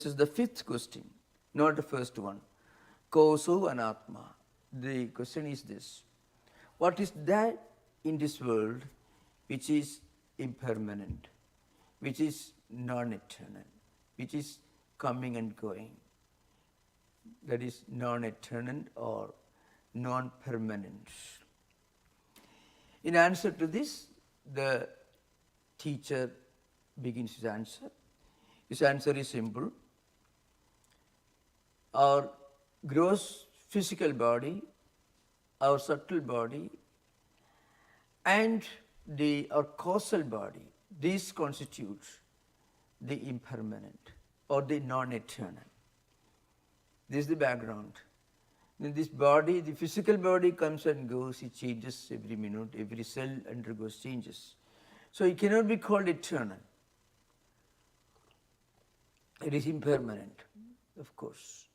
This is the fifth question, not the first one. Koso anatma. The question is this: what is that in this world which is impermanent, which is non-eternal, which is coming and going? That is non-eternal or non-permanent. In answer to this, the teacher begins his answer. His answer is simple. Our gross physical body, our subtle body, and our causal body, these constitute the impermanent or the non-eternal. This is the background. In this body, the physical body comes and goes, it changes every minute, every cell undergoes changes. So it cannot be called eternal. It is impermanent, of course.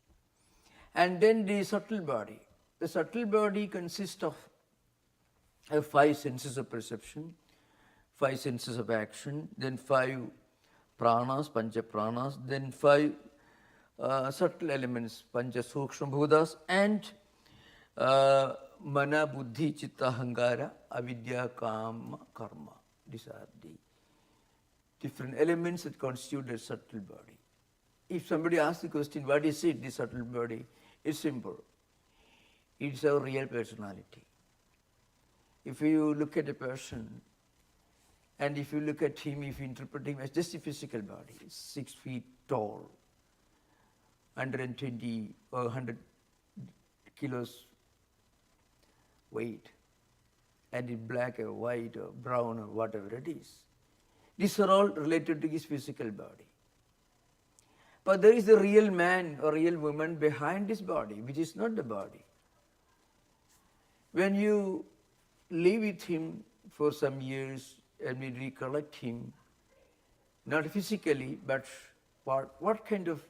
And then the subtle body. The subtle body consists of 5 senses of perception, 5 senses of action, then 5 pranas, pancha pranas, then 5 subtle elements, pancha sukshma bhutas, and mana, buddhi, chitta, ahankara, avidya, kama, karma. These are the different elements that constitute the subtle body. If somebody asks the question, what is it, the subtle body? It's simple. It's our real personality. If you look at a person, and if you look at him, if you interpret him as just a physical body, 6 feet tall, 120 or 100 kilos weight, and in black or white or brown or whatever it is. These are all related to his physical body. But there is a real man or real woman behind this body, which is not the body. When you live with him for some years and we recollect him, not physically, but what kind of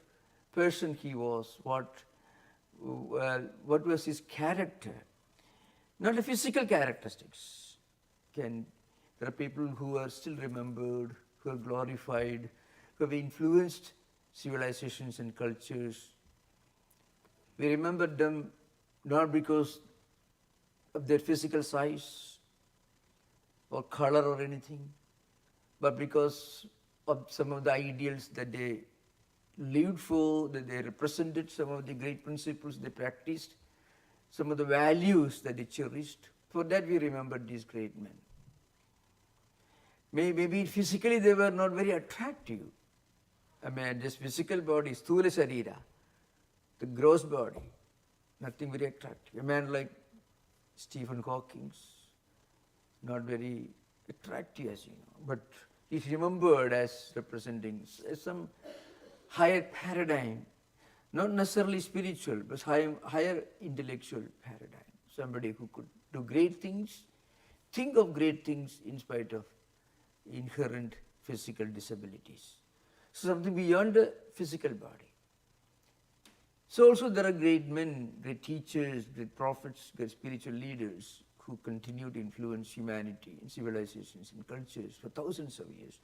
person he was, what was his character, not the physical characteristics. There are people who are still remembered, who are glorified, who have influenced civilizations and cultures. We remember them not because of their physical size or color or anything, but because of some of the ideals that they lived for, that they represented, some of the great principles they practiced, some of the values that they cherished. For that we remember these great men. Maybe physically they were not very attractive. I mean, this physical body, sthula sharira, the gross body, nothing very attractive. A man like Stephen Hawking, not very attractive, as you know, but he's remembered as representing some higher paradigm, not necessarily spiritual, but higher intellectual paradigm. Somebody who could do great things, think of great things in spite of inherent physical disabilities. So something beyond the physical body. So also there are great men, great teachers, great prophets, great spiritual leaders who continue to influence humanity in civilizations and cultures for thousands of years,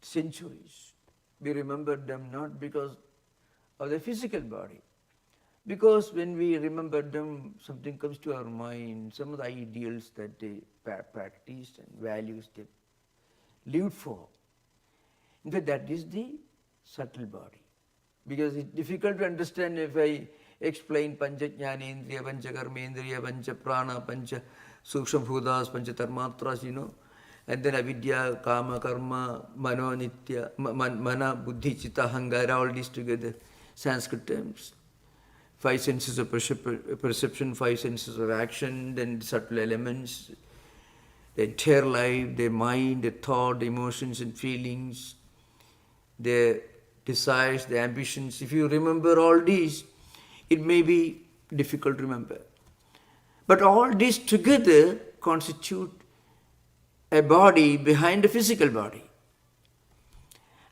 centuries. We remember them not because of their physical body, because when we remember them, something comes to our mind, some of the ideals that they practiced and values they lived for. In fact, that is the subtle body. Because it's difficult to understand if I explain pancha jnanendriya, pancha karmendriya, pancha prana, pancha sukshma bhutas, pancha tarmatras, and then avidya, kama, karma, mano, nitya, mana, buddhi, chitta, ahankara, all these together, Sanskrit terms. 5 senses of perception, 5 senses of action, then the subtle elements, the entire life, their mind, their thought, the emotions and feelings, their desires, their ambitions. If you remember all these, it may be difficult to remember. But all these together constitute a body behind the physical body.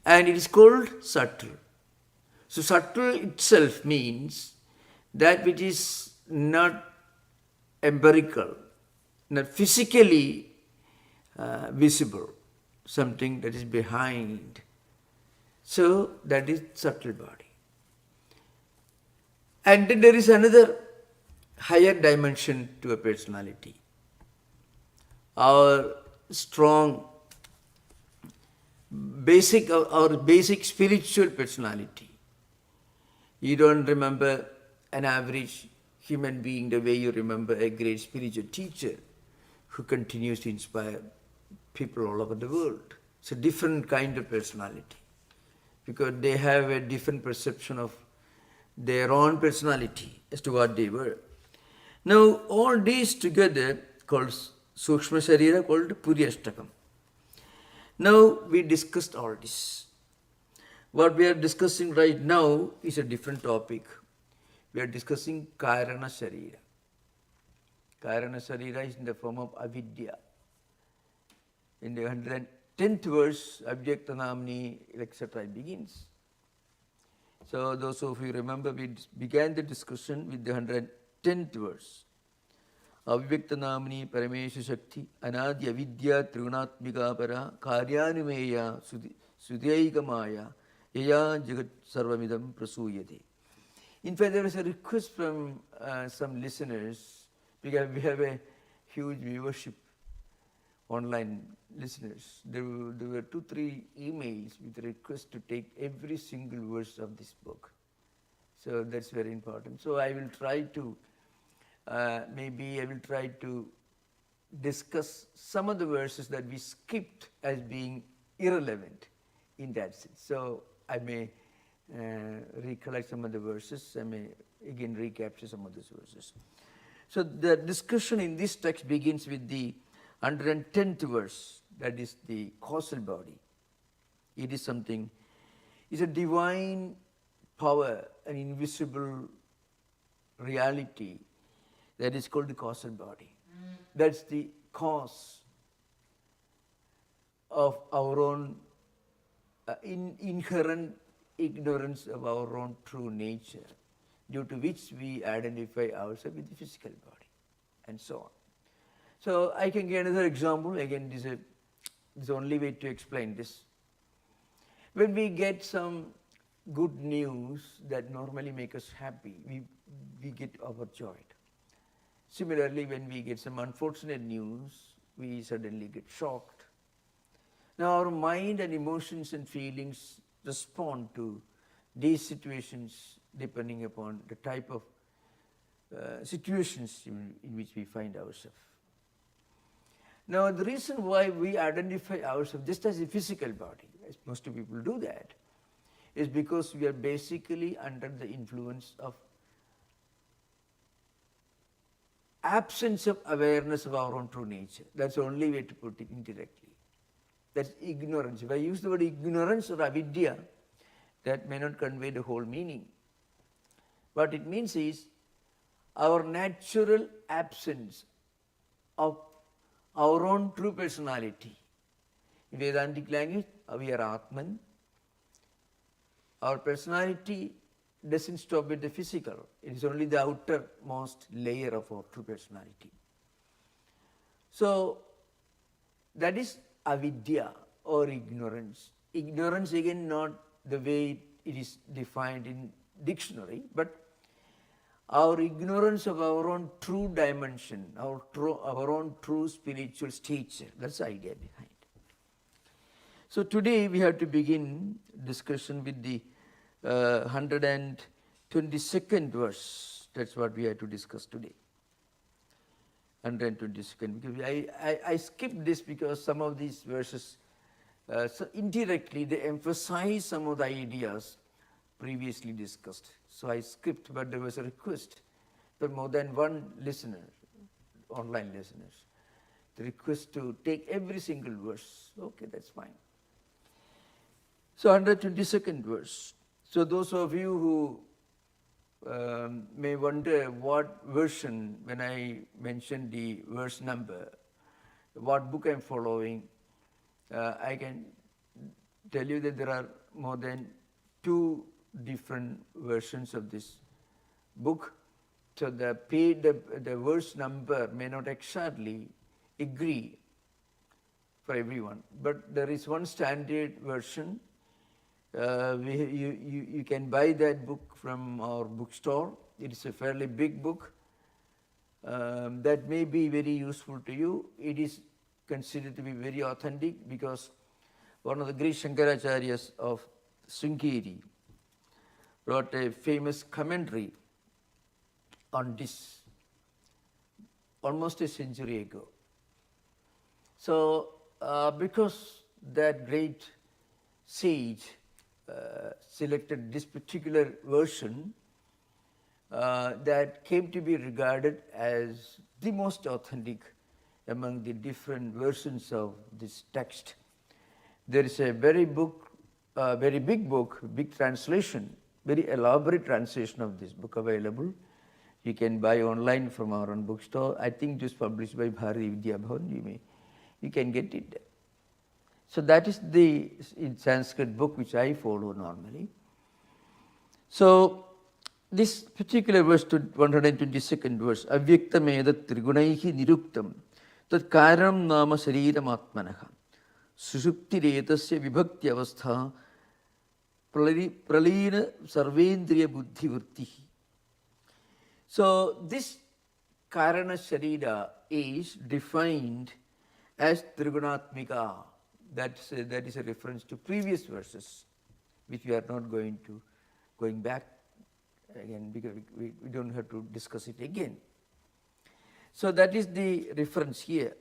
And it is called subtle. So subtle itself means that which is not empirical, not physically visible, something that is behind, So that is subtle body. And then there is another higher dimension to a personality. Our strong basic spiritual personality. You don't remember an average human being the way you remember a great spiritual teacher who continues to inspire people all over the world. It's a different kind of personality because they have a different perception of their own personality as to what they were. Now, all these together called Sukshma Sharira, called Puryashtakam. Now, we discussed all this. What we are discussing right now is a different topic. We are discussing Karana Sharira. Karana Sharira is in the form of avidya. In the 110th verse, Abhyakta Namni, etc. begins. So those of you remember, we began the discussion with the 110th verse. Avyakta Namni Paramesha Shakti Anadi Avidya Trunatmika Para Karyanumeya Sudhyaika Yaya Jagat Sarvamidam Prasuyate. In fact, there was a request from some listeners, because we have a huge viewership, online listeners. There were 2-3 emails with a request to take every single verse of this book. So that's very important. So I will try to, maybe I will try to discuss some of the verses that we skipped as being irrelevant in that sense. So I may recollect some of the verses, I may again recapture some of those verses. So the discussion in this text begins with the 110th verse, that is the causal body. It is something, it's a divine power, an invisible reality that is called the causal body. That's the cause of our own inherent ignorance of our own true nature, due to which we identify ourselves with the physical body, and so on. So I can give another example. Again, this is the only way to explain this. When we get some good news that normally make us happy, we get overjoyed. Similarly, when we get some unfortunate news, we suddenly get shocked. Now our mind and emotions and feelings respond to these situations depending upon the type of situations in which we find ourselves. Now the reason why we identify ourselves just as a physical body, as most people do that, is because we are basically under the influence of absence of awareness of our own true nature. That's the only way to put it indirectly. That's ignorance. If I use the word ignorance or avidya, that may not convey the whole meaning. What it means is our natural absence of our own true personality. In Vedantic language, we are Atman. Our personality doesn't stop with the physical. It is only the outermost layer of our true personality. So that is avidya or ignorance. Ignorance, again, not the way it is defined in dictionary, but our ignorance of our own true dimension, our own true spiritual stature. That's the idea behind. So today we have to begin discussion with the 122nd verse. That's what we have to discuss today. 122nd. Because I skipped this because some of these verses, so indirectly they emphasize some of the ideas previously discussed. So I skipped, but there was a request for more than one listener, online listeners, the request to take every single verse. Okay, that's fine. So 122nd verse. So those of you who may wonder what version, when I mentioned the verse number, what book I'm following, I can tell you that there are more than 2 different versions of this book. So the verse number may not exactly agree for everyone, but there is one standard version You can buy that book from our bookstore. It is a fairly big book. That may be very useful to you. It is considered to be very authentic because one of the great Shankaracharyas of Sringeri wrote a famous commentary on this almost a century ago. So, because that great sage selected this particular version that came to be regarded as the most authentic among the different versions of this text. There is a very big book, big translation, very elaborate translation of this book available. You can buy online from our own bookstore. I think it was published by Bharati Vidya Bhavan. You can get it. So that is the in Sanskrit book which I follow normally. So this particular verse, 122nd verse, Avyaktamedat trigunaihi niruktam tat karanam nama shariram atmanaha sushuptiretasya vibhakti avastha pralina sarvendriya buddhi vrittihi. So this karana sharira is defined as trigunatmika. That is a reference to previous verses, which we are not going back again because we don't have to discuss it again. So that is the reference here.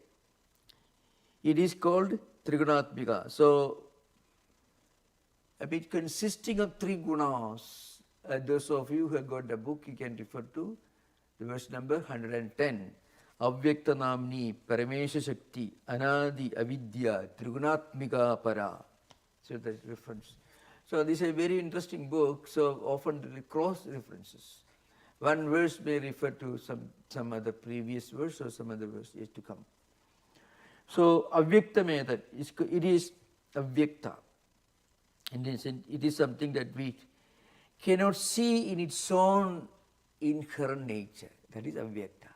It is called Trigunatmika. So a bit consisting of three gunas. Those of you who have got the book, you can refer to the verse number 110. Avyakta namni paramesha shakti anadi avidya trigunatmika para. So that is reference. So this is a very interesting book. So often there are cross references. One verse may refer to some other previous verse or some other verse yet to come. So avyakta method, it is avyakta. And it is something that we cannot see in its own inherent nature. That is avyakta.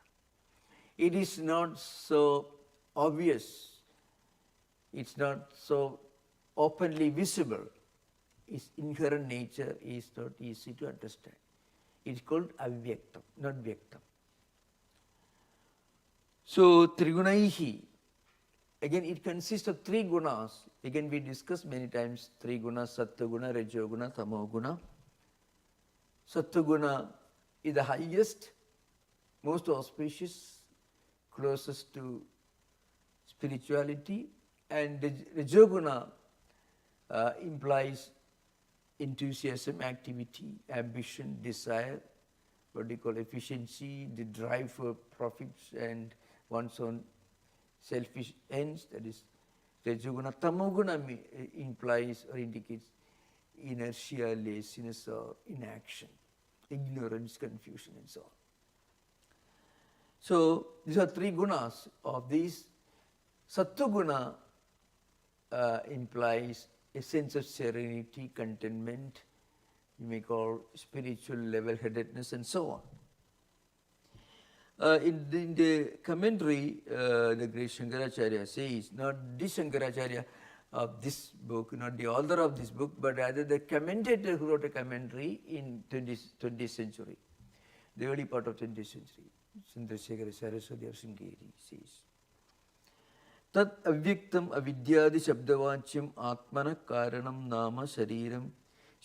It is not so obvious. It's not so openly visible. Its inherent nature is not easy to understand. It's called avyaktam, not vyaktam. So trigunaihi, again it consists of three gunas. Again we discussed many times three gunas, sattva-guna, rajo-guna, tamo-guna. Sattva-guna is the highest, most auspicious, closest to spirituality, and Rajoguna implies enthusiasm, activity, ambition, desire, what we call efficiency, the drive for profits and one's own selfish ends, that is Rajoguna. Tamoguna implies or indicates inertia, laziness or inaction, ignorance, confusion and so on. So these are three gunas. Of these, Sattva-guna implies a sense of serenity, contentment, you may call spiritual level-headedness and so on. In the commentary, the great Shankaracharya says, not the Shankaracharya of this book, not the author of this book, but rather the commentator who wrote a commentary in 20th century, the early part of 20th century. Chandrasekhara Saraswati of Sringeri says, Tat avyaktam avidyadi shabdavachyam atmana karanam nama shariram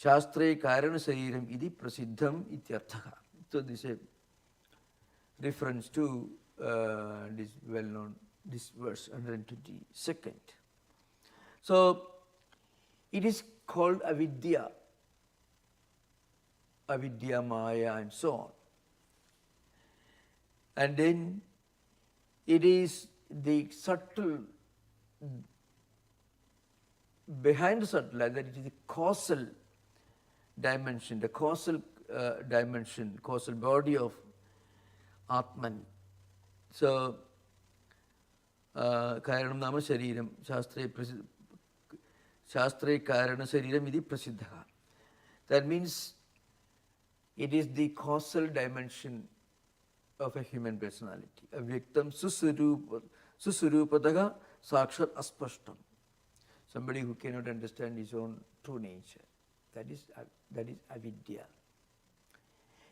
shastre karana shariram idi prasiddham ityarthaha. So this is a reference to this well-known, this verse 122nd. So it is called avidya, avidya, maya and so on. And then it is the subtle, behind the subtle, that it is the causal dimension, the causal dimension, causal body of Atman. So, Karanam Nama Shariram, Shastre Karana Shariram idi prasiddha. That means it is the causal dimension of a human personality. Avyaktam susurupadaga sakshat aspashtam. Somebody who cannot understand his own true nature. That is avidya.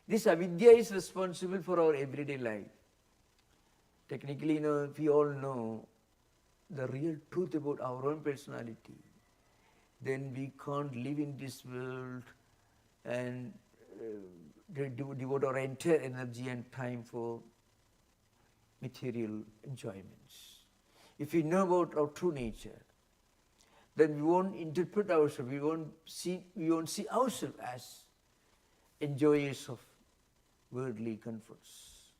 This avidya is responsible for our everyday life. Technically, if we all know the real truth about our own personality, then we can't live in this world and devote our entire energy and time for material enjoyments. If we know about our true nature, then we won't interpret ourselves, we won't see ourselves as enjoyers of worldly comforts,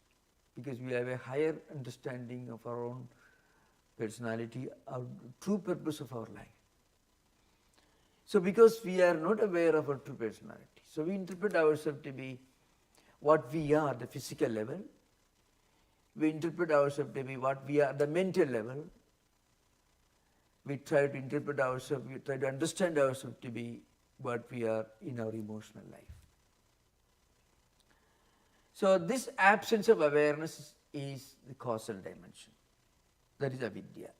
because we have a higher understanding of our own personality, our true purpose of our life. So because we are not aware of our true personality, so we interpret ourselves to be what we are at the physical level, we interpret ourselves to be what we are at the mental level, we try to interpret ourselves, we try to understand ourselves to be what we are in our emotional life. So this absence of awareness is the causal dimension. That is avidya.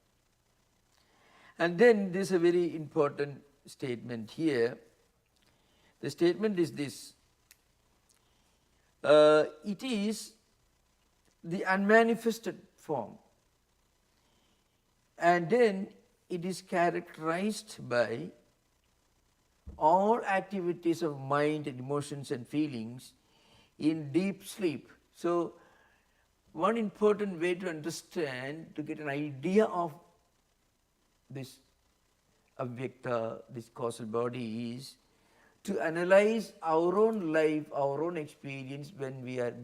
And then there is a very important statement here. The statement is this. It is the unmanifested form. And then it is characterized by all activities of mind and emotions and feelings in deep sleep. So one important way to understand, to get an idea of this avyakta, this causal body, is to analyze our own life, our own experience when we are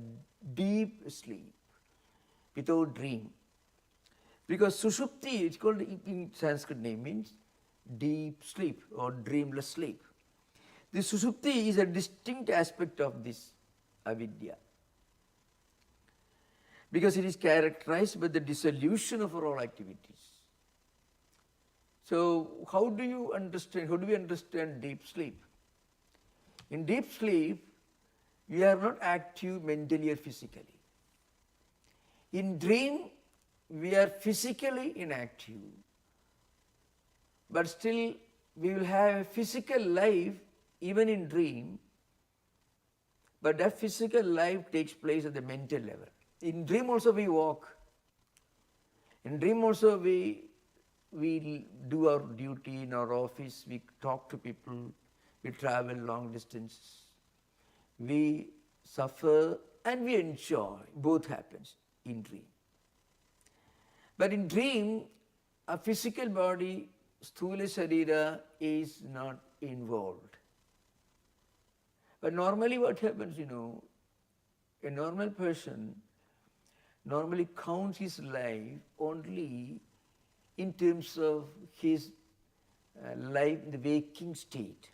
deep asleep, without dream. Because sushupti, it's called in Sanskrit name, means deep sleep or dreamless sleep. The sushupti is a distinct aspect of this avidya, because it is characterized by the dissolution of all activities. So how do we understand deep sleep? In deep sleep, we are not active mentally or physically. In dream, we are physically inactive, but still we will have a physical life even in dream, but that physical life takes place at the mental level. In dream also we walk. In dream also we do our duty in our office, we talk to people, we travel long distances, we suffer and we enjoy. Both happens in dream. But in dream, a physical body, sthula sharira, is not involved. But normally what happens, a normal person normally counts his life only in terms of his life in the waking state,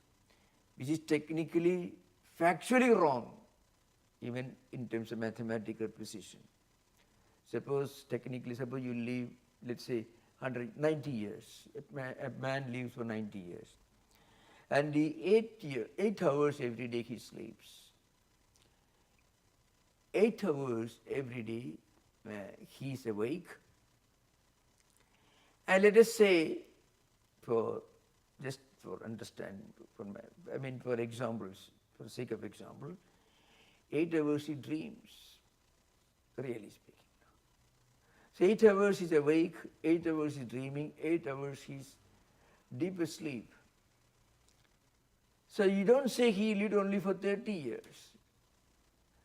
which is technically, factually wrong, even in terms of mathematical precision. Suppose you live, let's say, 90 years. A man lives for 90 years. And the 8 hours every day he sleeps. 8 hours every day he is awake. And let us say, for understanding, for examples, for the sake of example, 8 hours he dreams, really speaking. So 8 hours he's awake, 8 hours he's dreaming, 8 hours he's deep asleep. So you don't say he lived only for 30 years.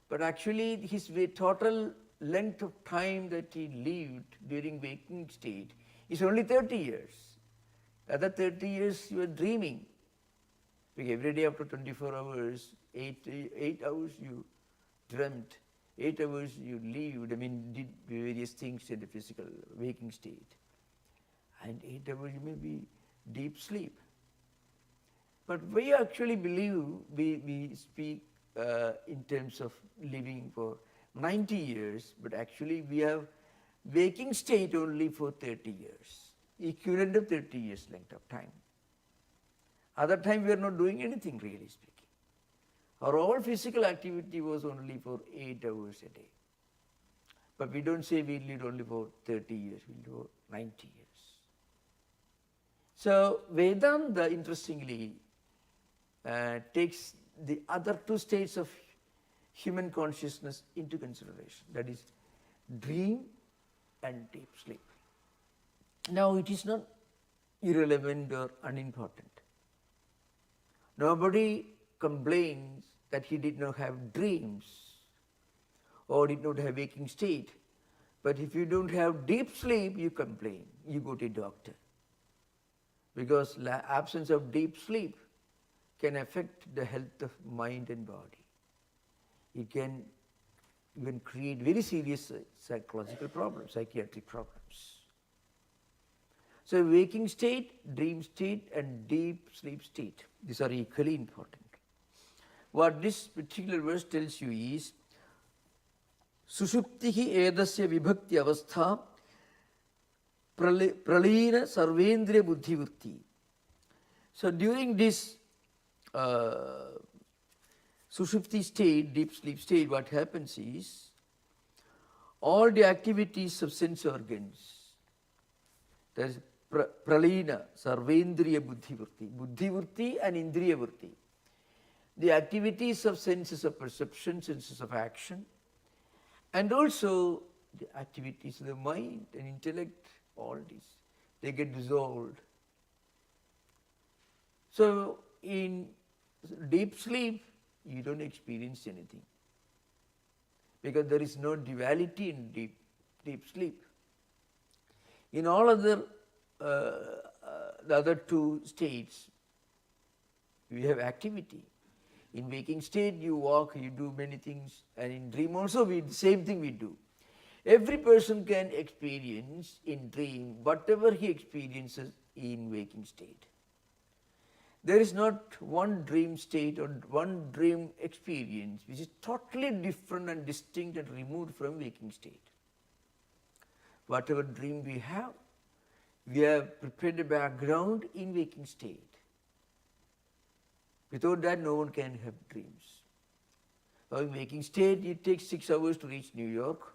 But actually his total length of time that he lived during waking state is only 30 years. The other 30 years you were dreaming. Like every day after 24 hours, 8 hours you dreamt. 8 hours you lived, did various things in the physical waking state. And 8 hours you may be deep sleep. But we actually believe, we speak in terms of living for 90 years, but actually we have waking state only for 30 years, equivalent of 30 years length of time. Other time we are not doing anything, really speaking. Our all physical activity was only for 8 hours a day. But we don't say we lived only for 30 years, we lived for 90 years. So Vedanta, interestingly, takes the other two states of human consciousness into consideration, that is dream and deep sleep. Now it is not irrelevant or unimportant. Nobody complains that he did not have dreams or did not have waking state. But if you don't have deep sleep, you complain, you go to a doctor. Because absence of deep sleep can affect the health of mind and body. It can even create very serious psychological problems, psychiatric problems. So waking state, dream state and deep sleep state, these are equally important. What this particular verse tells you is, Sushuptihi edasya vibhakti avastha pralina sarvendriya buddhivritti. So during this Sushupti state, deep sleep state, what happens is, all the activities of sense organs, that is pralina, sarvendriya buddhivritti, buddhivritti and indriya vritti, the activities of senses of perception, senses of action, and also the activities of the mind and intellect, all these, they get dissolved. So in deep sleep, you don't experience anything, because there is no duality in deep sleep. In all other, the other two states, you have activity. In waking state, you walk, you do many things, and in dream also, the same thing we do. Every person can experience in dream whatever he experiences in waking state. There is not one dream state or one dream experience which is totally different and distinct and removed from waking state. Whatever dream we have prepared a background in waking state. Without that, no one can have dreams. So in waking state, it takes 6 hours to reach New York.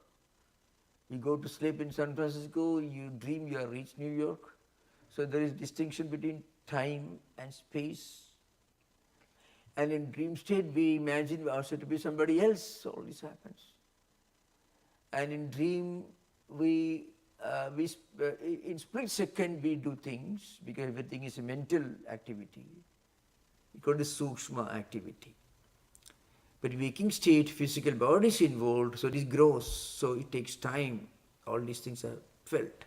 You go to sleep in San Francisco, you dream you have reached New York. So there is distinction between time and space. And in dream state, we imagine we are said to be somebody else. All this happens. And in dream, in split second we do things, because everything is a mental activity. We call it sukshma activity. But waking state, physical body is involved, so it is gross, so it takes time. All these things are felt.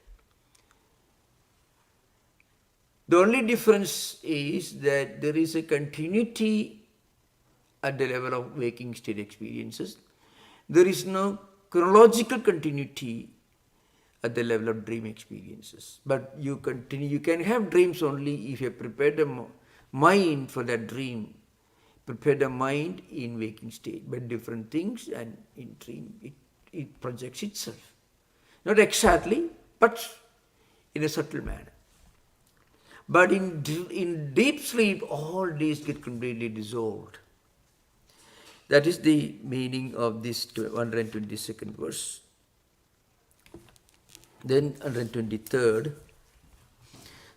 The only difference is that there is a continuity at the level of waking state experiences. There is no chronological continuity at the level of dream experiences. But you can have dreams only if you have prepared a mind for that dream, prepare the mind in waking state, but different things, and in dream it projects itself. Not exactly, but in a subtle manner. But in deep sleep, all these get completely dissolved. That is the meaning of this 122nd verse. Then 123rd.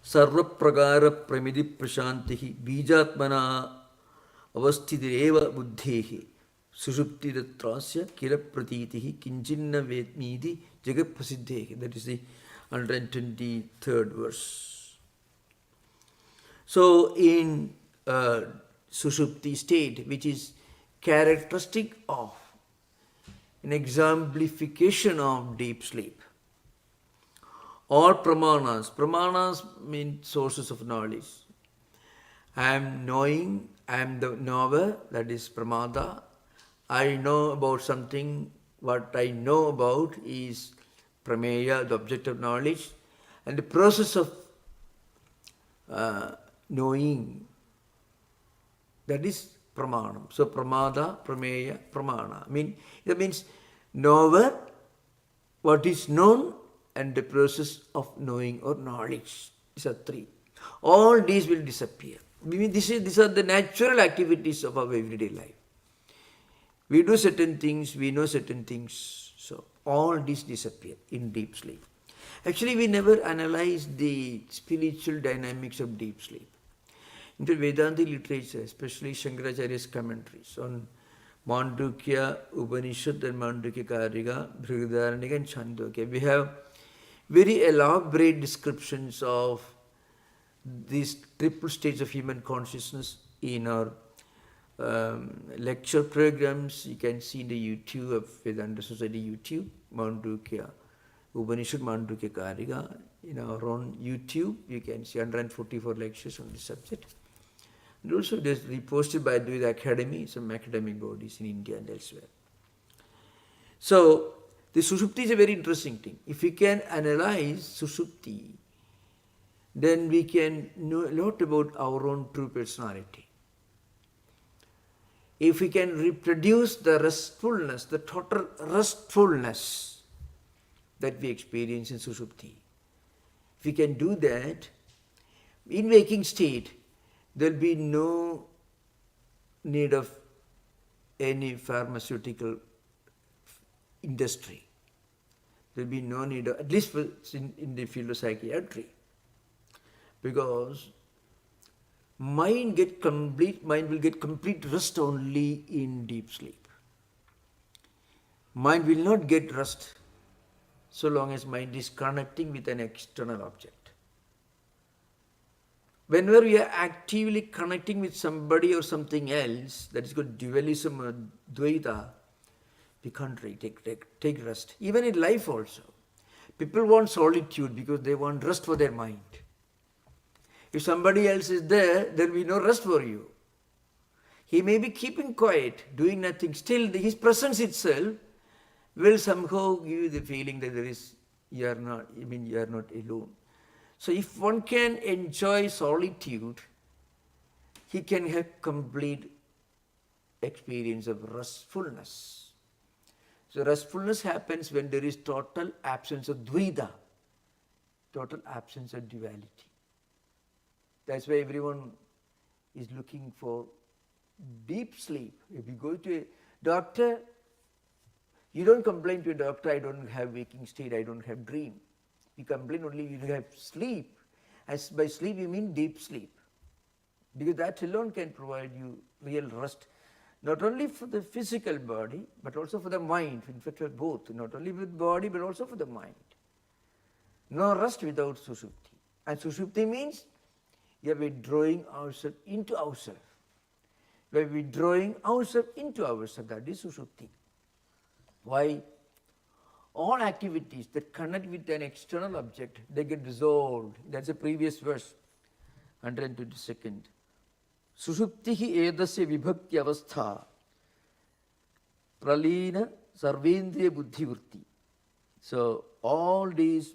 Sarva pragara pramidi prashantihi bijatmana avasthitireva buddhehi sushupti datrasya kila pratitihi kinchinna vedmidi jagat prasiddhehi. That is the 123rd verse. So in sushupti state, which is characteristic of an exemplification of deep sleep, all pramanas mean sources of knowledge. I am knowing, I am the knower, that is pramada. I know about something, what I know about is prameya, the object of knowledge, and the process of knowing, that is pramanam. So pramada, prameya, pramana. That means knower, what is known, and the process of knowing or knowledge. These are three. All these will disappear. These are the natural activities of our everyday life. We do certain things, we know certain things. So all these disappear in deep sleep. Actually, we never analyze the spiritual dynamics of deep sleep. into Vedantic literature, especially Shankaracharya's commentaries on Mandukya, Upanishad and Mandukya Karika, Brihadaranyaka and Chandogya. We have very elaborate descriptions of these triple states of human consciousness in our lecture programs. You can see in the YouTube of Vedanta Society YouTube, Mandukya, Upanishad, Mandukya Karika. In our own YouTube, you can see 144 lectures on this subject. And also it is reposted by the Academy, some academic bodies in India and elsewhere. So, the Sushupti is a very interesting thing. If we can analyze Sushupti, then we can know a lot about our own true personality. If we can reproduce the restfulness, the total restfulness that we experience in Sushupti, if we can do that, in waking state, there will be no need of any pharmaceutical industry. There will be no need of, at least in the field of psychiatry, because mind will get complete rest only in deep sleep. Mind will not get rest so long as mind is connecting with an external object. Whenever we are actively connecting with somebody or something else, that is called dualism or Advaita, we can't take rest. Even in life also. People want solitude because they want rest for their mind. If somebody else is there, there will be no rest for you. He may be keeping quiet, doing nothing. Still, his presence itself will somehow give you the feeling that you are not alone. So if one can enjoy solitude, he can have complete experience of restfulness. So restfulness happens when there is total absence of dvaita, total absence of duality. That's why everyone is looking for deep sleep. If you go to a doctor, you don't complain to a doctor, I don't have waking state, I don't have dream. You complain only you have sleep. As by sleep you mean deep sleep. Because that alone can provide you real rest, not only for the physical body, but also for the mind. In fact, for both, not only for the body, but also for the mind. No rest without Sushupti. And Sushupti means we are withdrawing ourselves into ourselves. We are withdrawing ourselves into ourselves. That is Sushupti. Why? All activities that connect with an external object, they get dissolved. That's the previous verse, 122nd. Sushuptihi edasya vibhakti avastha pralina sarvendriya buddhivurti. So all these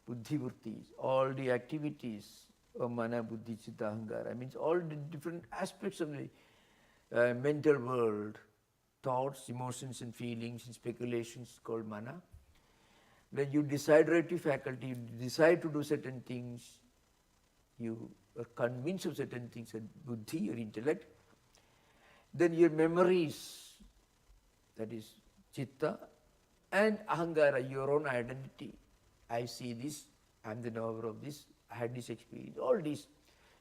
buddhivurtis, all the activities of mana, buddhi, chitta, ahankara, means all the different aspects of the mental world, thoughts, emotions and feelings and speculations called mana. When you decide relative faculty, you decide to do certain things, you are convinced of certain things, buddhi, your intellect, then your memories, that is chitta, and ahankara, your own identity. I see this, I am the knower of this, I had this experience. All these,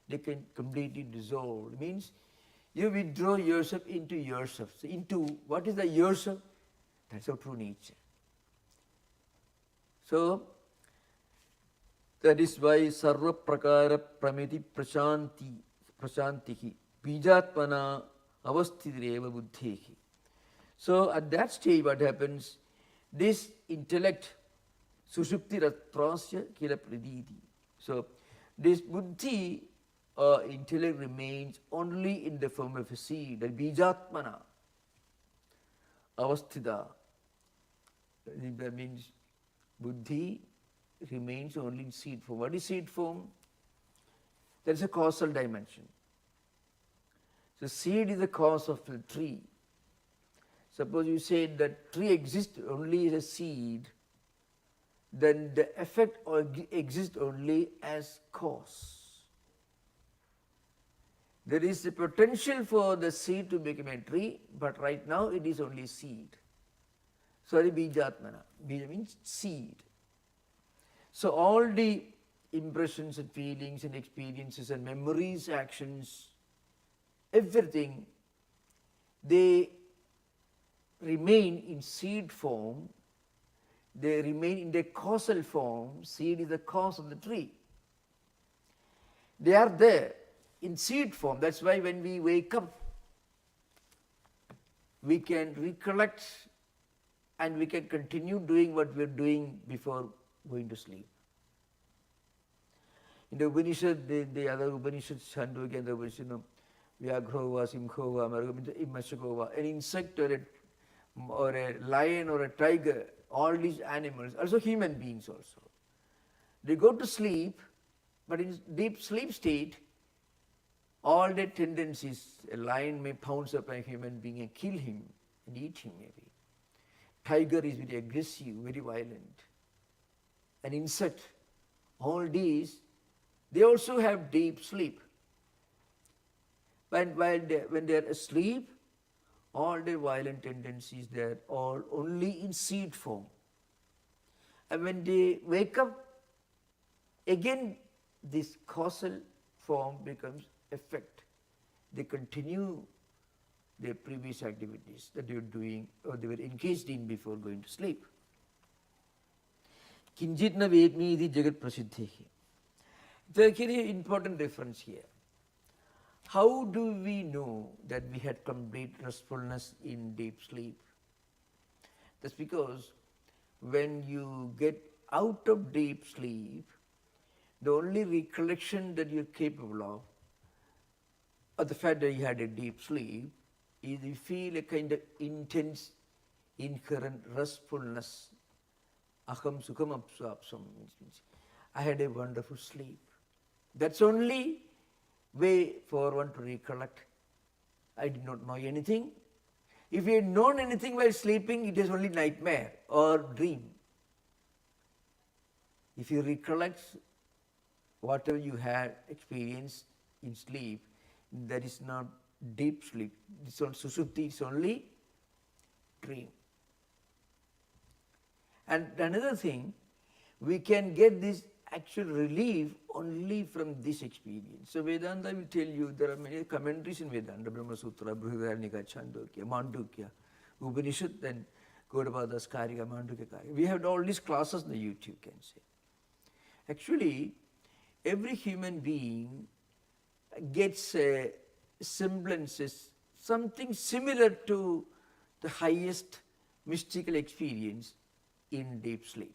they can completely dissolve. It means you withdraw yourself into yourself. So into what is the yourself? That's your true nature. So that is why sarva prakara pramiti prashantihi bijatmana avasthitireva buddhehi. So at that stage what happens? This intellect sushupti ratrasya kila praditi. So this buddhi intellect remains only in the form of a seed, the bijatmana avasthita. That means buddhi remains only in seed form. What is seed form? There is a causal dimension. So seed is the cause of the tree. Suppose you say that tree exists only as a seed, then the effect exists only as cause. There is a potential for the seed to become a tree, but right now it is only seed. Sorry, bijatmana. Bija means seed. So all the impressions and feelings and experiences and memories, actions, everything, they remain in seed form, they remain in the causal form. Seed is the cause of the tree. They are there in seed form. That's why when we wake up, we can recollect and we can continue doing what we were doing before going to sleep. In the Upanishad, the other Upanishad, Chandogya and the Upanishad, Vyagrova, Simkhova, Imashakova, an insect or a lion or a tiger, all these animals, also human beings also, they go to sleep, but in deep sleep state, all their tendencies, a lion may pounce upon a human being and kill him and eat him maybe. Tiger is very aggressive, very violent. An insect, all these, they also have deep sleep. But when they are asleep, all their violent tendencies, they are all only in seed form. And when they wake up, again this causal form becomes effect. They continue their previous activities that they were doing or they were engaged in before going to sleep. Kinjitna vedmi iti jagat prasiddhehi. There is an important difference here. How do we know that we had complete restfulness in deep sleep? That's because when you get out of deep sleep, the only recollection that you're capable of the fact that you had a deep sleep, is you feel a kind of intense, inherent restfulness. Aham sukham apsam means I had a wonderful sleep. That's only way for one to recollect. I did not know anything. If you had known anything while sleeping, it is only nightmare or dream. If you recollect whatever you had experienced in sleep, that is not deep sleep. It's on susupti, it's only dream. And another thing, we can get this actual relief only from this experience. So Vedanta will tell you, there are many commentaries in Vedanta, Brahma Sutra, Brihadaranyaka, Chandogya, Mandukya, Upanishad, and Gaudapada's Karika, Mandukya Karika. We have all these classes on the YouTube, you can say. Actually, every human being gets semblances, something similar to the highest mystical experience in deep sleep.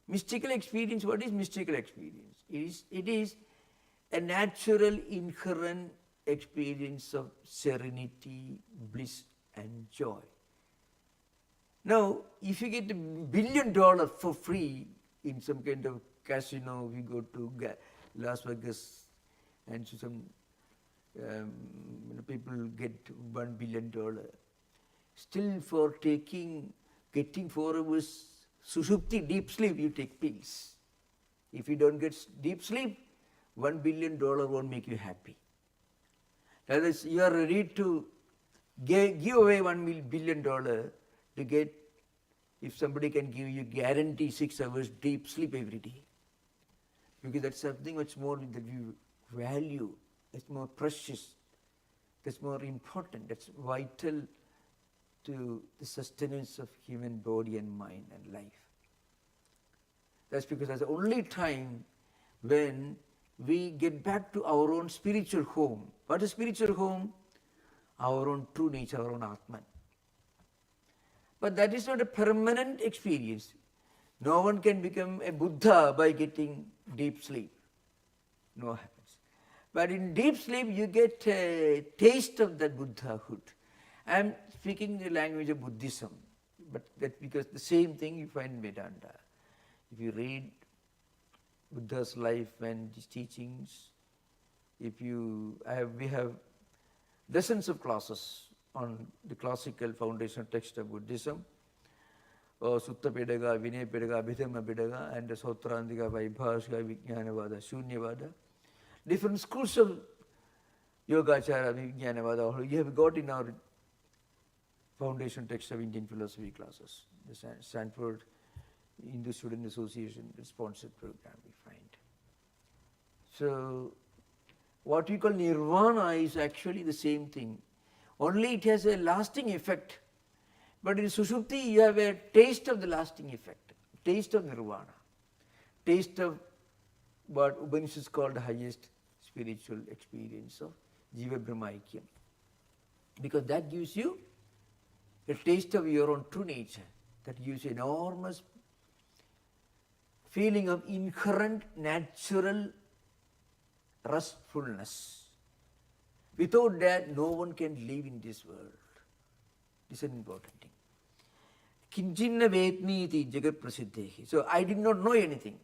Mystical experience, what is mystical experience? It is a natural, inherent experience of serenity, bliss and joy. Now, if you get $1 billion for free in some kind of casino, we go to Las Vegas and so some people get $1 billion. Still for getting 4 hours Sushupti, deep sleep, you take pills. If you don't get deep sleep, $1 billion won't make you happy. That is, you are ready to give away $1 billion to get, if somebody can give you guarantee 6 hours deep sleep every day. Because that's something much more that you value, that's more precious, that's more important, that's vital to the sustenance of human body and mind and life. That's because that's the only time when we get back to our own spiritual home. What is spiritual home? Our own true nature, our own Atman. But that is not a permanent experience. No one can become a Buddha by getting deep sleep. No happens. But in deep sleep you get a taste of that Buddhahood. I am speaking the language of Buddhism, but that's because the same thing you find in Vedanta. If you read Buddha's life and his teachings, we have dozens of classes on the classical foundation text of Buddhism, Sutta Pedaga, Vinaya Pedaga, Abhidhamma Pedaga, and the Sautrantika, Vaibhashika, Vijnanavada, Shunyavada. Different schools of Yogachara, Vijnanavada, you have got in our foundation text of Indian philosophy classes, the Stanford Hindu Student Association sponsored program we find. So what we call nirvana is actually the same thing. Only it has a lasting effect. But in Sushupti you have a taste of the lasting effect, taste of nirvana, taste of what Upanishads called the highest spiritual experience of Jiva Brahmaikyam. Because that gives you a taste of your own true nature, that gives you enormous feeling of inherent natural restfulness. Without that, no one can live in this world. This is an important thing. Kinchinna vetmi iti jagat prasiddhehi. So I did not know anything.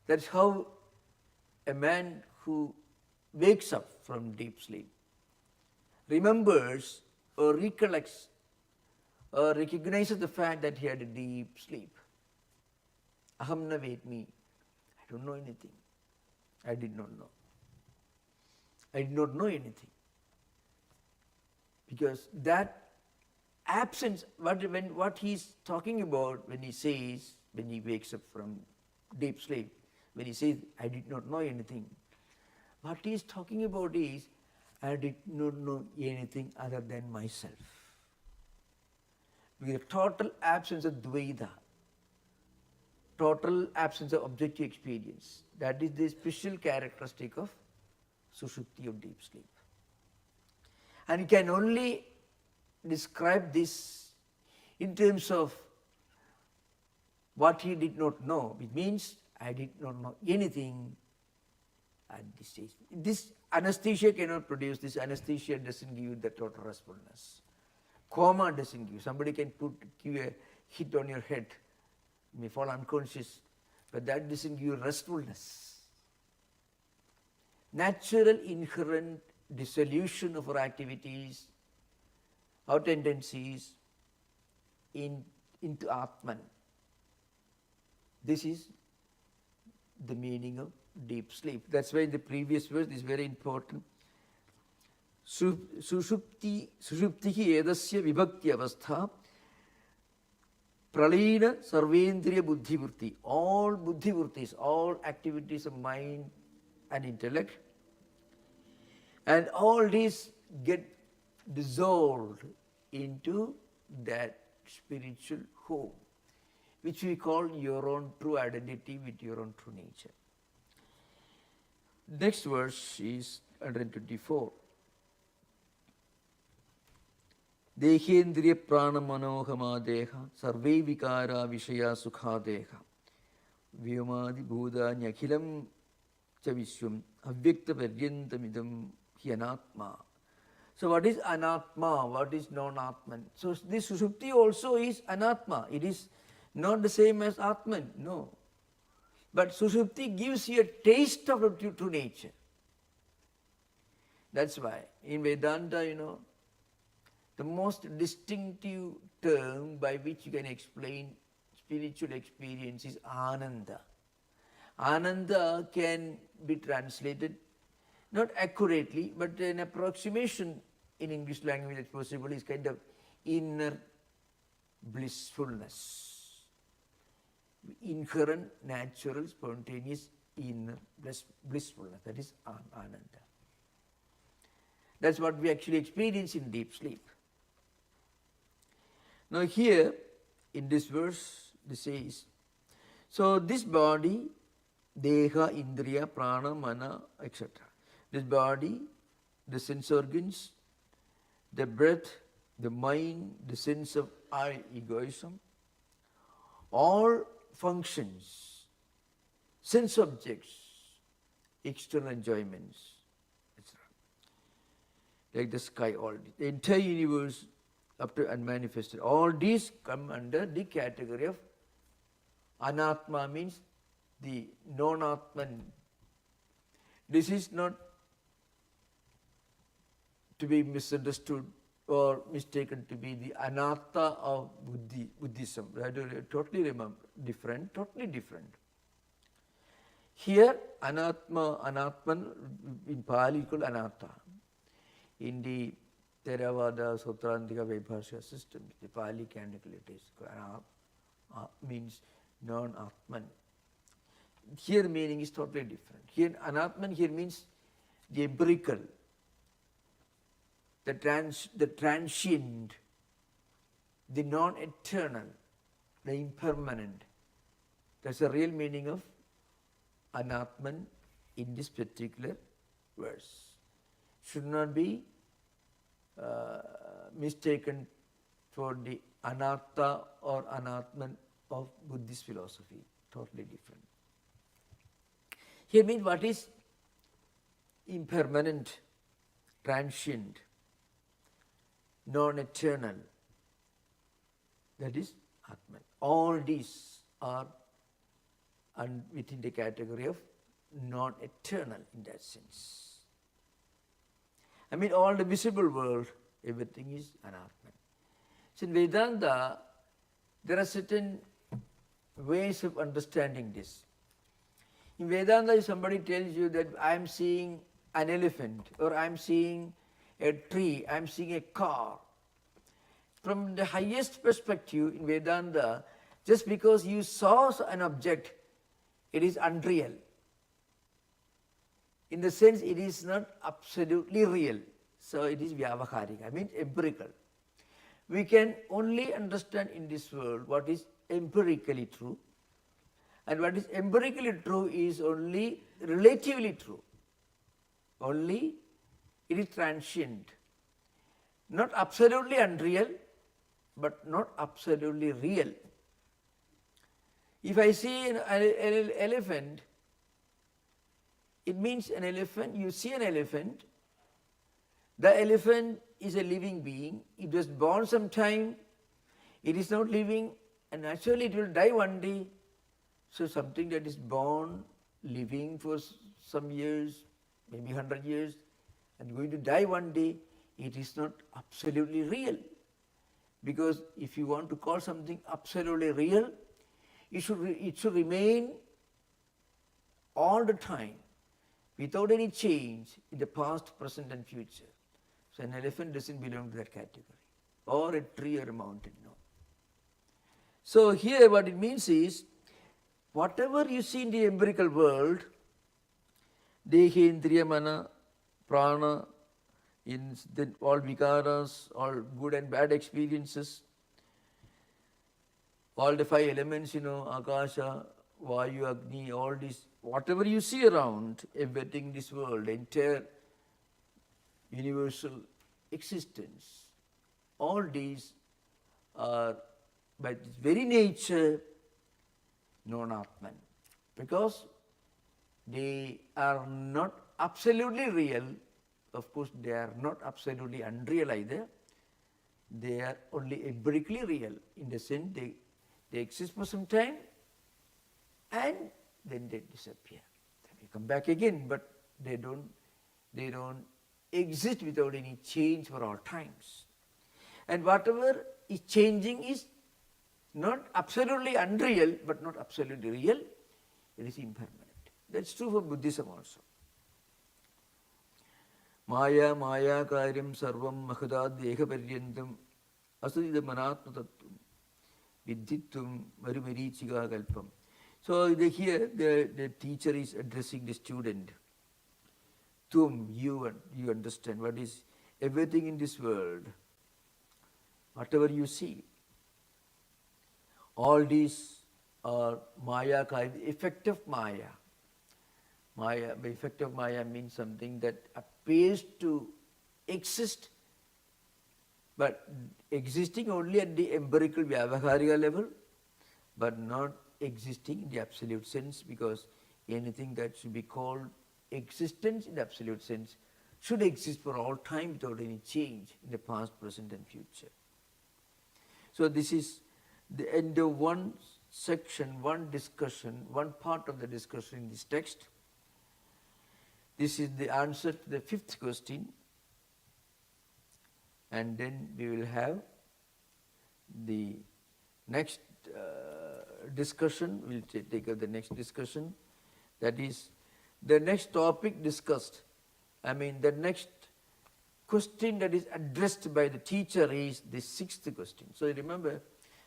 That's how a man who wakes up from deep sleep remembers or recollects or recognizes the fact that he had a deep sleep. Aham na vetmi. I don't know anything. I did not know. I did not know anything. Because that absence, what he's talking about when he says, when he wakes up from deep sleep, when he says, I did not know anything, what he's talking about is, I did not know anything other than myself. With a total absence of Dvaita, total absence of objective experience. That is the special characteristic of Sushupti or deep sleep. And you can only describe this in terms of what he did not know, which means I did not know anything at this stage. This anesthesia cannot produce, this anesthesia doesn't give you the total restfulness. Coma doesn't give. Somebody can give a hit on your head, you may fall unconscious, but that doesn't give you restfulness. Natural inherent dissolution of our activities, our tendencies into Atman. This is the meaning of deep sleep. That's why in the previous verse this is very important. Sushuptihi edasya vibhakti avastha pralina sarvendriya buddhivurti. All buddhivurtis, all activities of mind and intellect, and all these get dissolved into that spiritual home, which we call your own true identity with your own true nature. Next verse is 124. Dehendriya prana manohama deha sarve vikara vishaya sukha deha vyomadi bhuda nyakhilam chaviswam avyakta paryantamidam hi anatma. So what is anatma? What is non-atman? So this Sushupti also is anatma. It is not the same as atman, no. But Sushupti gives you a taste of the true nature. That's why in Vedanta, the most distinctive term by which you can explain spiritual experience is Ananda. Ananda can be translated, not accurately, but an approximation in English language that's possible is kind of inner blissfulness. Inherent, natural, spontaneous, inner blissfulness. That is Ananda. That's what we actually experience in deep sleep. Now here, in this verse, this says, so this body, deha, indriya, prana, mana, etc. This body, the sense organs, the breath, the mind, the sense of I, egoism, all functions, sense objects, external enjoyments, etc. Like the sky, all the entire universe up to unmanifested. All these come under the category of anatma, means the non-atman. This is not to be misunderstood or mistaken to be the anatta of Buddhism. Totally different, totally different. Here, anatman in Pali is called anatta. In the Theravada, Sutrantika, Vaibhashya systems, the Pali canonical it is called means non-Atman. Here meaning is totally different. Here Anatman here means the empirical, the transient, the non-eternal, the impermanent. That's the real meaning of Anatman in this particular verse. Should not be mistaken for the Anatta or Anatman of Buddhist philosophy. Totally different. Here means what is impermanent, transient, non-eternal. That is Atman. All these are within the category of non-eternal in that sense. I mean, all the visible world, everything is Anatman. So in Vedanta, there are certain ways of understanding this. In Vedanta, if somebody tells you that I am seeing an elephant, or I am seeing a tree, I am seeing a car, from the highest perspective in Vedanta, just because you saw an object, it is unreal. In the sense, it is not absolutely real. So it is vyavaharik, I mean empirical. We can only understand in this world what is empirically true. And what is empirically true is only relatively true. Only it is transient. Not absolutely unreal, but not absolutely real. If I see an elephant, it means an elephant, you see an elephant, the elephant is a living being, it was born sometime, it is not living, and naturally it will die one day. So something that is born, living for some years, maybe 100 years, and going to die one day, it is not absolutely real. Because if you want to call something absolutely real, it should remain all the time, without any change in the past, present and future. So an elephant doesn't belong to that category, or a tree or a mountain, no. So here what it means is, whatever you see in the empirical world, Dehi, Indriya, Mana, Prana, in all vikaras, all good and bad experiences, all the 5 elements, Akasha, Vayu, Agni, all this, whatever you see around, everything in this world, the entire universal existence, all these are by its very nature non-Atman, because they are not absolutely real. Of course, they are not absolutely unreal either. They are only empirically real, in the sense they exist for some time and then they disappear. They come back again, but they don't exist without any change for all times. And whatever is changing is not absolutely unreal, but not absolutely real. It is impermanent. That's true for Buddhism also. Maya karyam sarvam mahadad deha paryantam asudidam anatma tattvam viddhitvam marumarichika kalpam. So here the teacher is addressing the student. Tum, you understand what is everything in this world, whatever you see. All these are Maya, the effect of Maya. The effect of Maya means something that appears to exist, but existing only at the empirical vyavaharika level, but not existing in the absolute sense, because anything that should be called existence in the absolute sense should exist for all time without any change in the past, present and future. So this is the end of one section, one discussion, one part of the discussion in this text. This is the answer to the 5th question, and then we will have the next discussion. We will take up the next discussion, that is the next topic discussed. I mean, the next question that is addressed by the teacher is the 6th question. So remember,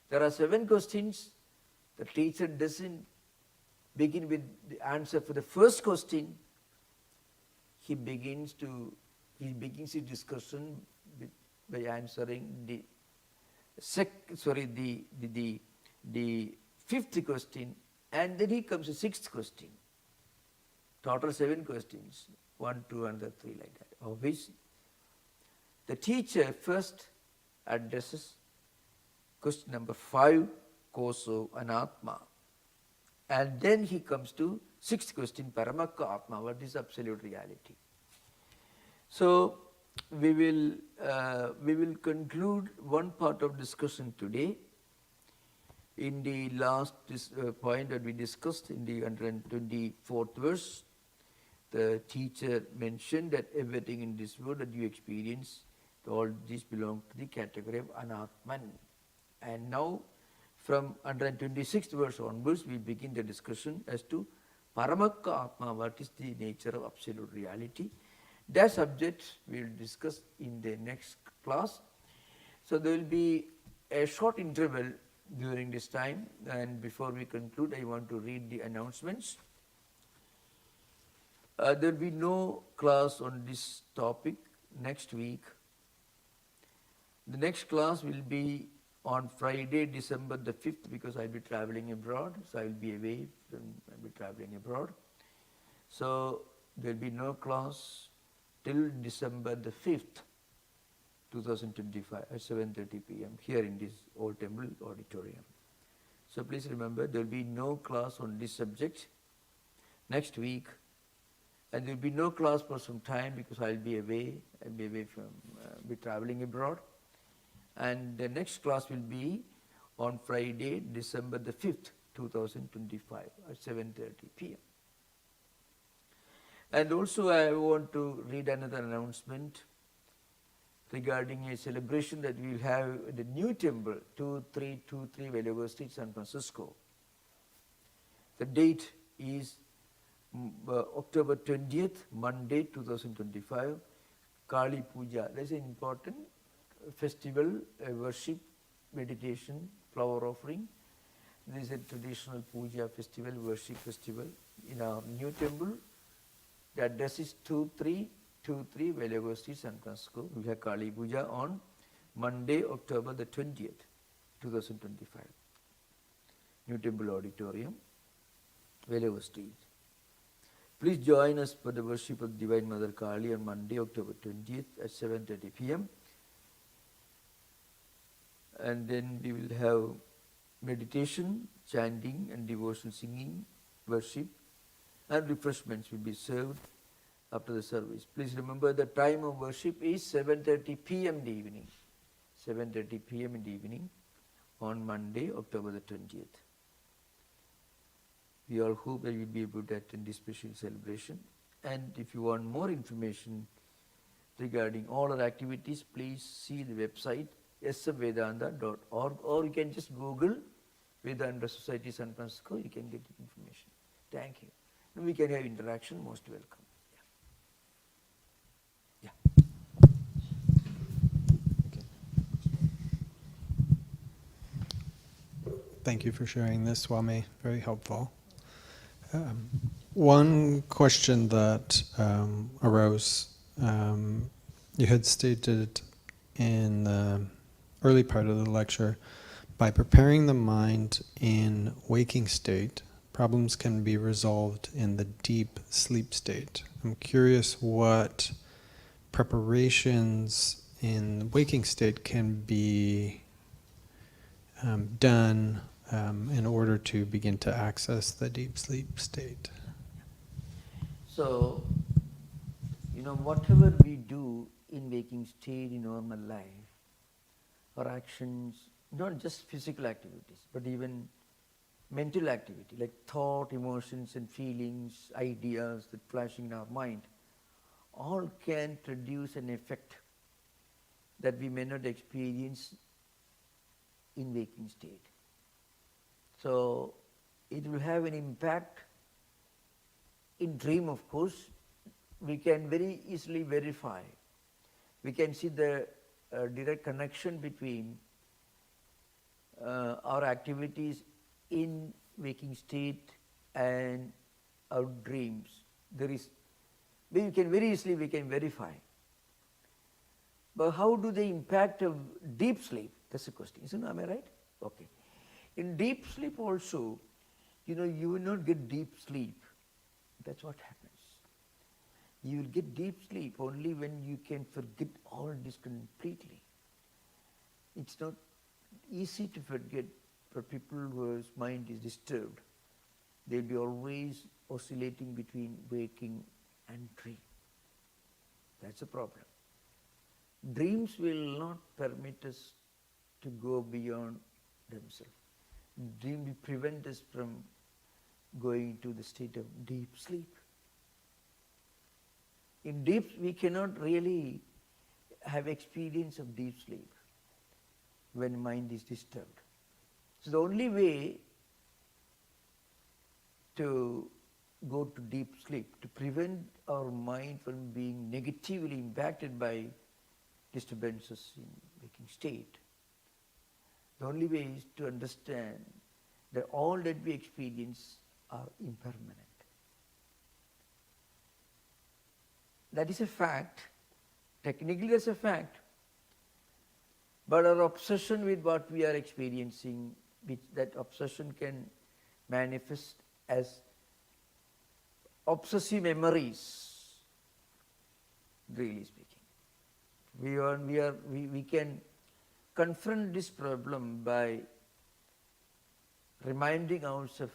there are 7 questions The teacher doesn't begin with the answer for the first question. He begins his discussion by answering the fifth question, and then he comes to sixth question. Total 7 questions, 1, 2, and 3 like that. Of which the teacher first addresses question number 5, Koso Anatma. And then he comes to sixth question, Paramakka Atma, what is absolute reality? So we will conclude one part of discussion today. In the last point that we discussed in the 124th verse, the teacher mentioned that everything in this world that you experience, all these belong to the category of Anatman. And now from 126th verse onwards, we begin the discussion as to Paramakka Atma, what is the nature of absolute reality. That subject we will discuss in the next class. So there will be a short interval during this time, and before we conclude, I want to read the announcements. There will be no class on this topic next week. The next class will be on Friday, December the 5th, because I will be traveling abroad. So I will be away, I will be traveling abroad. So there will be no class till December the 5th, 2025 at 7:30 p.m. here in this old temple auditorium. So please remember, there will be no class on this subject next week, and there will be no class for some time because I will be away. I will be away from, be traveling abroad. And the next class will be on Friday, December the 5th, 2025 at 7:30 p.m. And also I want to read another announcement regarding a celebration that we will have at the new temple, 2323 Valley Street, San Francisco. The date is October 20th, Monday 2025, Kali Puja. That is an important festival, worship, meditation, flower offering. This is a traditional puja festival, worship festival in our new temple. The address is 2323 Valley Street, San Francisco. We have Kali Puja on Monday, October the 20th, 2025. New Temple Auditorium, Valley Street. Please join us for the worship of Divine Mother Kali on Monday, October 20th at 7:30 p.m. And then we will have meditation, chanting and devotional singing, worship, and refreshments will be served after the service. Please remember the time of worship is 7:30 p.m. in the evening. 7:30 p.m. in the evening on Monday, October the 20th. We all hope that you will be able to attend this special celebration. And if you want more information regarding all our activities, please see the website smvedanta.org, or you can just Google Vedanta Society San Francisco, you can get information. Thank you. And we can have interaction, most welcome. Yeah. Thank you for sharing this, Swami. Very helpful. One question that arose, you had stated in the early part of the lecture, by preparing the mind in waking state, problems can be resolved in the deep sleep state. I'm curious what preparations in waking state can be done in order to begin to access the deep sleep state. So, whatever we do in waking state in normal life, our actions, not just physical activities, but even mental activity, like thought, emotions and feelings, ideas that flashing in our mind, all can produce an effect that we may not experience in waking state. So it will have an impact in dream, of course. We can very easily verify. We can see the direct connection between our activities in waking state and our dreams, there is, we can very easily we can verify. But how do they impact a deep sleep? That's the question. Isn't, am I right? Okay. In deep sleep also, you will not get deep sleep. That's what happens. You will get deep sleep only when you can forget all this completely. It's not easy to forget for people whose mind is disturbed. They'll be always oscillating between waking and dream. That's a problem. Dreams will not permit us to go beyond themselves. Dream will prevent us from going to the state of deep sleep. In deep, we cannot really have experience of deep sleep when mind is disturbed. So the only way to go to deep sleep, to prevent our mind from being negatively impacted by disturbances in waking state, the only way is to understand that all that we experience are impermanent. That is a fact. Technically that's a fact. But our obsession with what we are experiencing, that obsession can manifest as obsessive memories, really speaking. We can confront this problem by reminding ourselves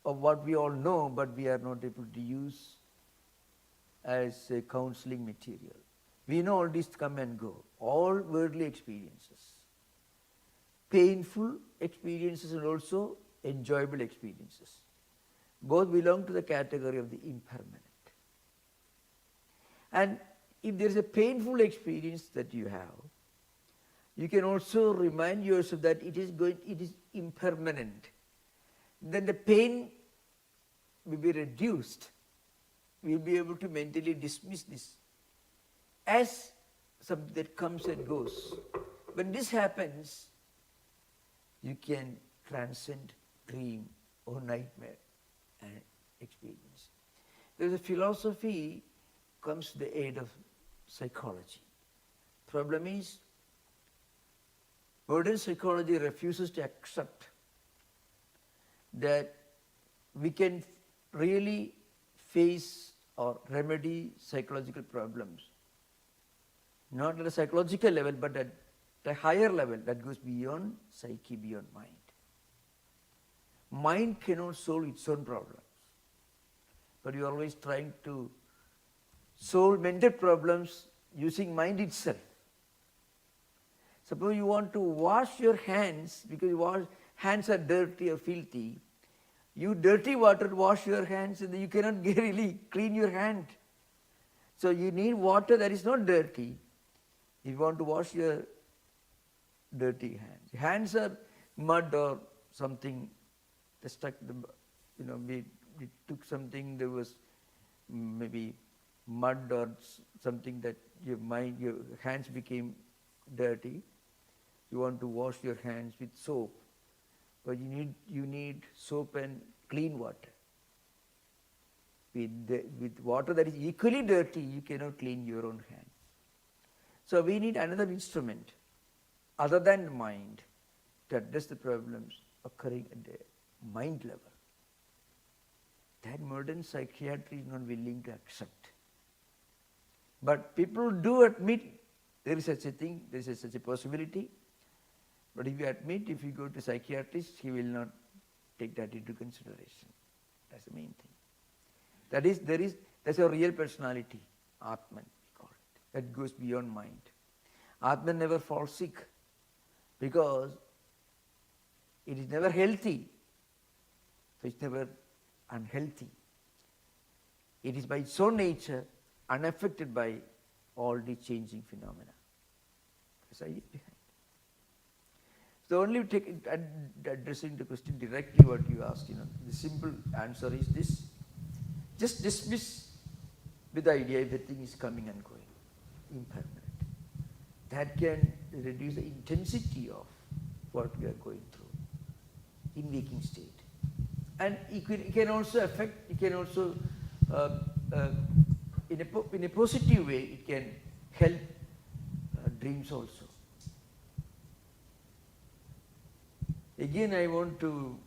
of what we all know, but we are not able to use as a counseling material. We know all these come and go, all worldly experiences, painful experiences and also enjoyable experiences. Both belong to the category of the impermanent. And if there is a painful experience that you have, you can also remind yourself that it is impermanent. Then the pain will be reduced. We will be able to mentally dismiss this as something that comes and goes. When this happens, you can transcend dream or nightmare and experience. There is a philosophy comes to the aid of psychology. Problem is, modern psychology refuses to accept that we can really face or remedy psychological problems, not at a psychological level, but at a higher level that goes beyond psyche, beyond mind. Mind cannot solve its own problems, but you are always trying to solve mental problems using mind itself. Suppose you want to wash your hands because your hands are dirty or filthy. You dirty water wash your hands and you cannot really clean your hand. So you need water that is not dirty if you want to wash your dirty hands. Hands are mud or something that stuck, we took something, there was maybe mud or something that your hands became dirty. You want to wash your hands with soap, but you need soap and clean water. With water that is equally dirty, you cannot clean your own hands. So we need another instrument other than the mind to address the problems occurring at the mind level. That modern psychiatry is not willing to accept. But people do admit there is such a thing, there is such a possibility. But if you admit, if you go to psychiatrist, he will not take that into consideration. That's the main thing. That's a real personality, Atman we call it, that goes beyond mind. Atman never falls sick because it is never healthy, so it's never unhealthy. It is by its own nature unaffected by all the changing phenomena. That's the idea behind. So only addressing the question directly what you asked, the simple answer is this. Just dismiss with the idea everything is coming and going, impermanent. That can reduce the intensity of what we are going through. in waking state. And it can also affect, it can also, in a positive way, it can help dreams also. Again, I want to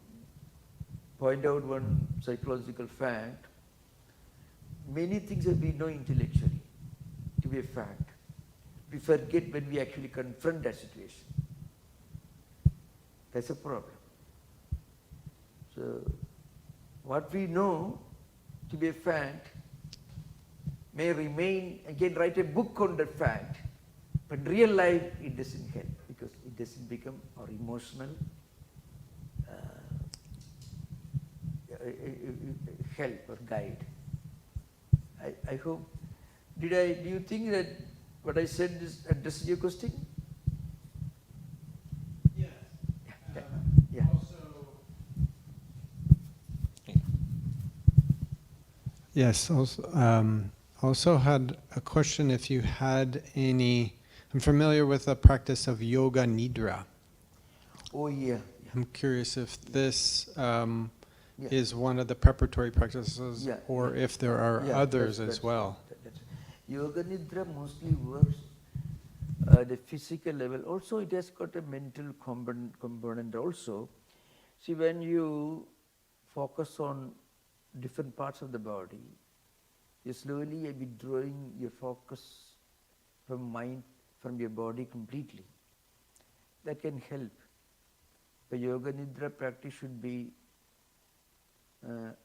point out one psychological fact. Many things that we know intellectually to be a fact, we forget when we actually confront that situation. That's a problem. So, what we know to be a fact may remain, again write a book on that fact, but in real life it doesn't help because it doesn't become our emotional help or guide. I hope, do you think that what I said addresses your question? Yes. Yeah. Yes, also had a question if you had any, I'm familiar with the practice of yoga nidra. Oh yeah. I'm curious if this Yeah. is one of the preparatory practices or if there are others that's as well. Yoga Nidra mostly works at the physical level. Also it has got a mental component also. See, when you focus on different parts of the body, you're slowly withdrawing your focus from mind, from your body completely. That can help. The Yoga Nidra practice should be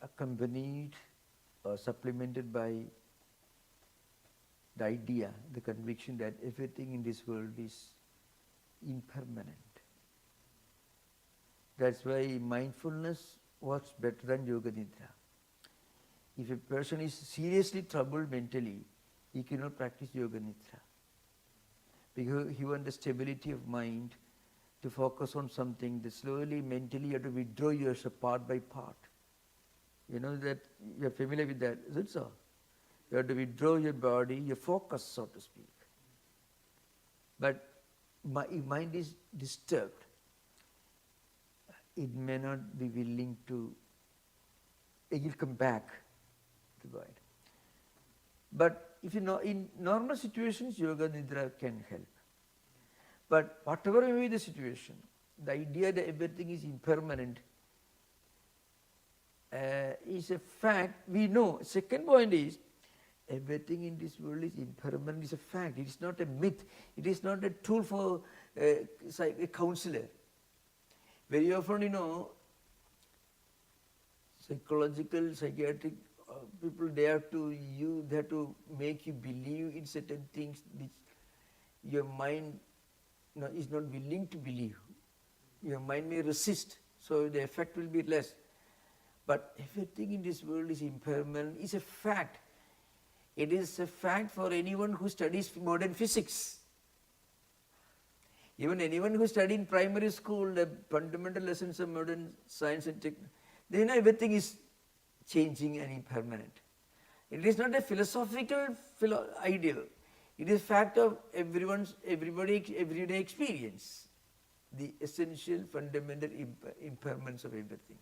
accompanied or supplemented by the idea, the conviction that everything in this world is impermanent. That's why mindfulness works better than Yoga Nidra. If a person is seriously troubled mentally, he cannot practice Yoga Nidra. Because he wants the stability of mind to focus on something, that slowly, mentally you have to withdraw yourself part by part. You know that, you're familiar with that, is it so? You have to withdraw your body, your focus, so to speak. But if mind is disturbed, it may not be willing to, it will come back to God. But if you know, in normal situations, Yoga Nidra can help. But whatever may be the situation, the idea that everything is impermanent is a fact we know. Second point is, everything in this world is impermanent, is a fact. It is not a myth. It is not a tool for a counselor. Very often, you know, psychological, psychiatric people, they have to make you believe in certain things which your mind is not willing to believe. Your mind may resist, so the effect will be less. But everything in this world is impermanent, is a fact. It is a fact for anyone who studies modern physics. Even anyone who studied in primary school the fundamental lessons of modern science and technology, they know everything is changing and impermanent. It is not a philosophical ideal. It is fact of everybody's everyday experience. The essential, fundamental impermanence of everything.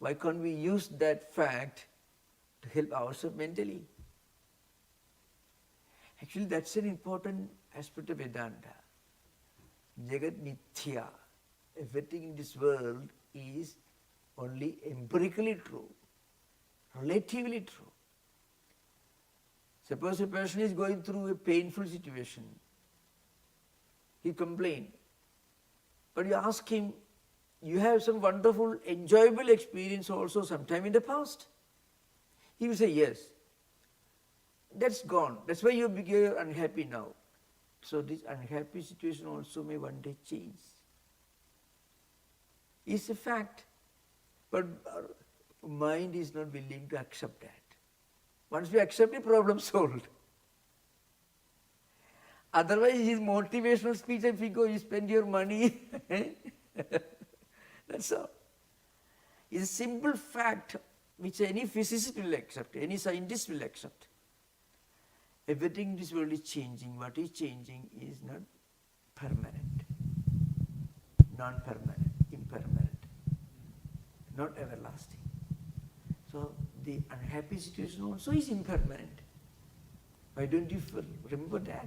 Why can't we use that fact to help ourselves mentally? Actually, that's an important aspect of Vedanta. Jagat Mithya. Everything in this world is only empirically true, relatively true. Suppose a person is going through a painful situation. He complains. But you ask him, you have some wonderful, enjoyable experience also sometime in the past. He will say, yes. That's gone. That's why you're unhappy now. So this unhappy situation also may one day change. It's a fact. But our mind is not willing to accept that. Once we accept it, problem solved. Otherwise, his motivational speech, if you go, you spend your money. That's all. It's a simple fact which any physicist will accept, any scientist will accept. Everything in this world is changing. What is changing is not permanent, non-permanent, impermanent. not everlasting. So the unhappy situation also is impermanent. Why don't you remember that?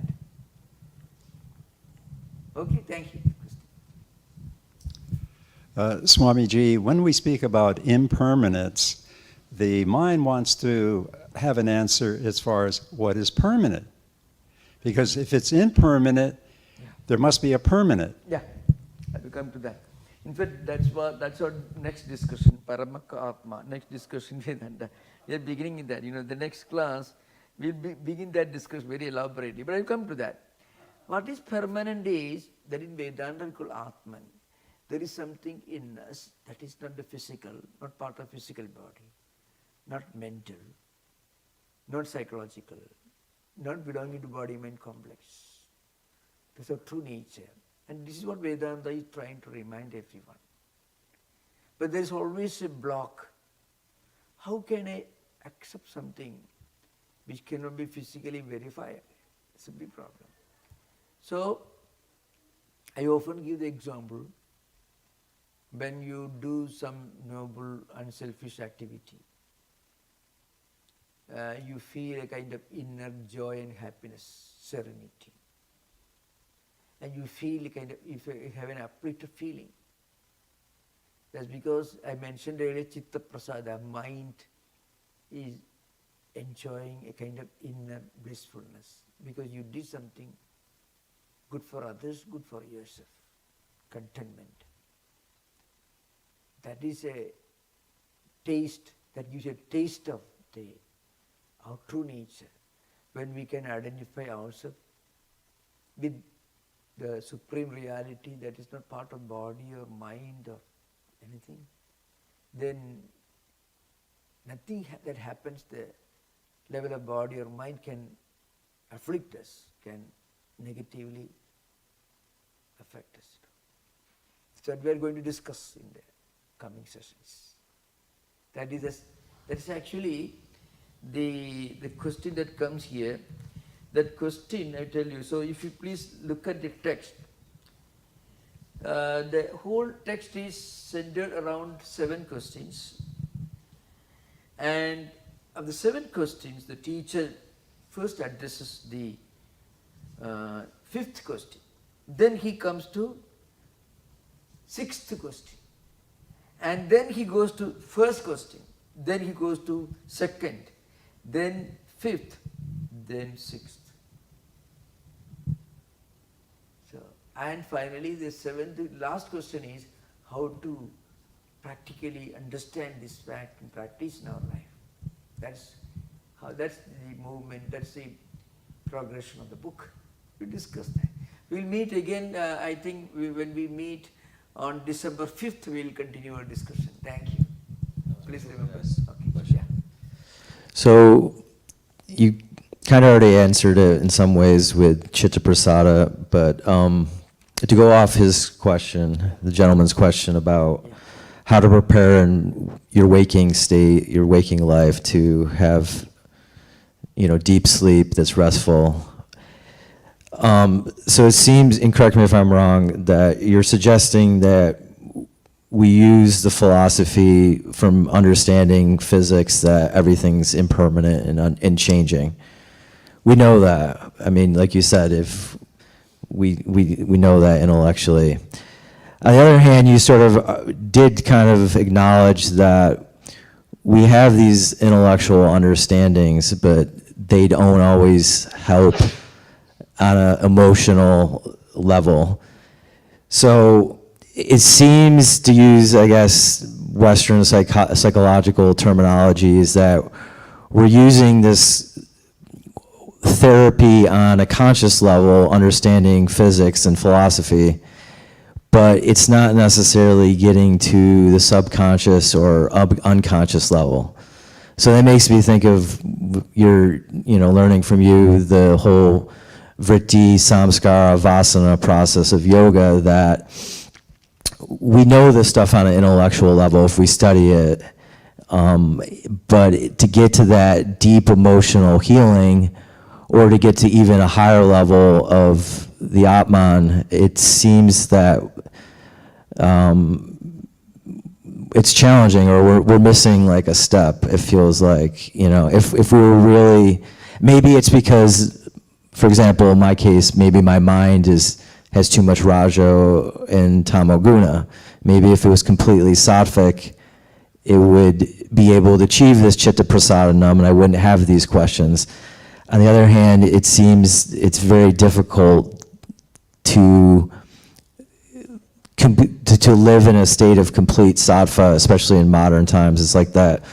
Okay, thank you. Swamiji, when we speak about impermanence, the mind wants to have an answer as far as what is permanent. Because if it's impermanent, there must be a permanent. Yeah, I will come to that. In fact, that's our next discussion, Paramaka Atma, next discussion Vedanta. We are beginning in that. The next class, we'll begin that discussion very elaborately. But I'll come to that. What is permanent is, that in Vedanta we call Atman. There is something in us that is not the physical, not part of physical body, not mental, not psychological, not belonging to body-mind complex. That's our true nature. And this is what Vedanta is trying to remind everyone. But there is always a block. How can I accept something which cannot be physically verified? It's a big problem. So, I often give the example, when you do some noble, unselfish activity, you feel a kind of inner joy and happiness, serenity. And you feel a kind of, if you have an uplifted feeling. That's because I mentioned earlier, Chitta Prasada, mind is enjoying a kind of inner blissfulness because you did something good for others, good for yourself, contentment. That is a taste, that gives a taste of our true nature, when we can identify ourselves with the supreme reality that is not part of body or mind or anything, then nothing that happens the level of body or mind can afflict us, can negatively affect us. So we are going to discuss in the coming sessions. That is actually the question that comes here. That question, I tell you, so if you please look at the text. The whole text is centered around 7 questions. And of the 7 questions, the teacher first addresses the 5th question. Then he comes to 6th question. And then he goes to 1st question. Then he goes to 2nd. Then 5th. Then 6th. So, and finally the 7th, last question is how to practically understand this fact and practice in our life. That's the movement, that's the progression of the book. We discuss that. We'll meet again, I think when we meet on December 5th, we'll continue our discussion. Thank you. Please remember. Okay. Yeah. So you kind of already answered it in some ways with Chitta Prasada, but to go off his question, the gentleman's question about how to prepare in your waking state, your waking life to have, deep sleep that's restful. So it seems, and correct me if I'm wrong, that you're suggesting that we use the philosophy from understanding physics that everything's impermanent and changing. We know that. I mean, like you said, if we know that intellectually. On the other hand, you sort of did kind of acknowledge that we have these intellectual understandings, but they don't always help on an emotional level. So it seems, to use, I guess, Western psychological terminology, is that we're using this therapy on a conscious level, understanding physics and philosophy, but it's not necessarily getting to the subconscious or unconscious level. So that makes me think of your, learning from you the whole vritti, samskara, vasana process of yoga, that we know this stuff on an intellectual level if we study it, but to get to that deep emotional healing, or to get to even a higher level of the Atman, it seems that it's challenging, or we're missing like a step. It feels like, if we were really, maybe it's because, for example, in my case, maybe my mind has too much Rajo and Tamoguna. Maybe if it was completely sattvic, it would be able to achieve this chitta prasadanam, and I wouldn't have these questions. On the other hand, it seems it's very difficult to live in a state of complete sattva, especially in modern times. It's like that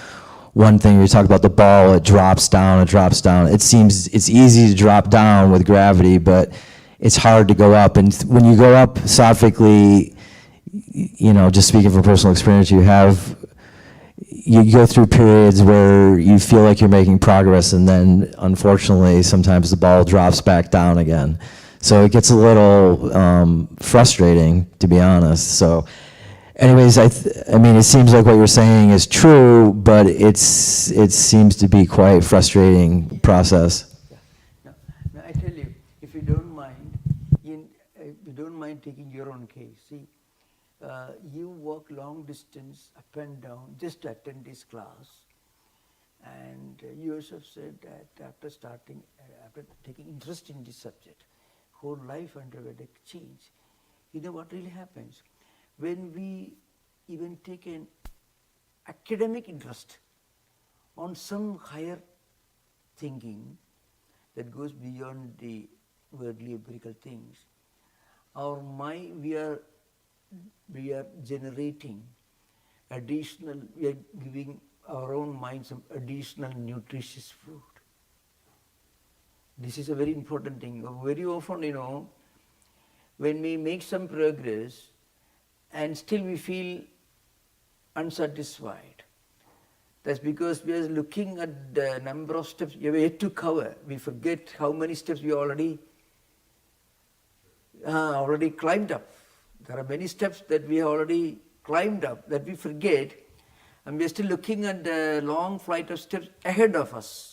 one thing you talk about, the ball, it drops down, it drops down. It seems it's easy to drop down with gravity, but it's hard to go up. And when you go up sattvically, just speaking from personal experience, you go through periods where you feel like you're making progress, and then unfortunately sometimes the ball drops back down again. So it gets a little frustrating, to be honest. So anyways, I mean, it seems like what you're saying is true, but it seems to be quite frustrating process. Yeah. Now I tell you, if you don't mind taking your own case, see, you walk long distance up and down just to attend this class, and you yourself said that after taking interest in this subject, whole life underwent a change. You know what really happens? When we even take an academic interest on some higher thinking that goes beyond the worldly empirical things, our mind, we are generating additional, we are giving our own mind some additional nutritious food. This is a very important thing. Very often, when we make some progress and still we feel unsatisfied, that's because we are looking at the number of steps we have yet to cover. We forget how many steps we already climbed up. There are many steps that we have already climbed up that we forget, and we are still looking at the long flight of steps ahead of us.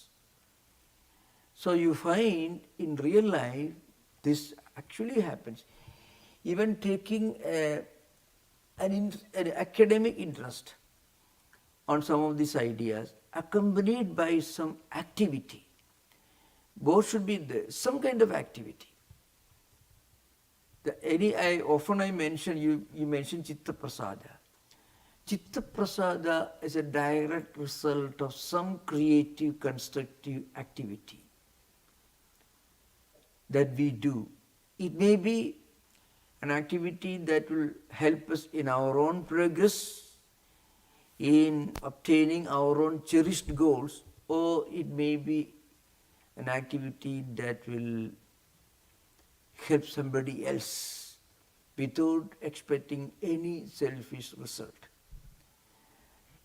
So you find in real life this actually happens. Even taking an academic interest on some of these ideas accompanied by some activity. Both should be there, some kind of activity. Often I mention, you mentioned Chitta Prasada. Chitta Prasada is a direct result of some creative, constructive activity that we do. It may be an activity that will help us in our own progress, in obtaining our own cherished goals, or it may be an activity that will help somebody else without expecting any selfish result.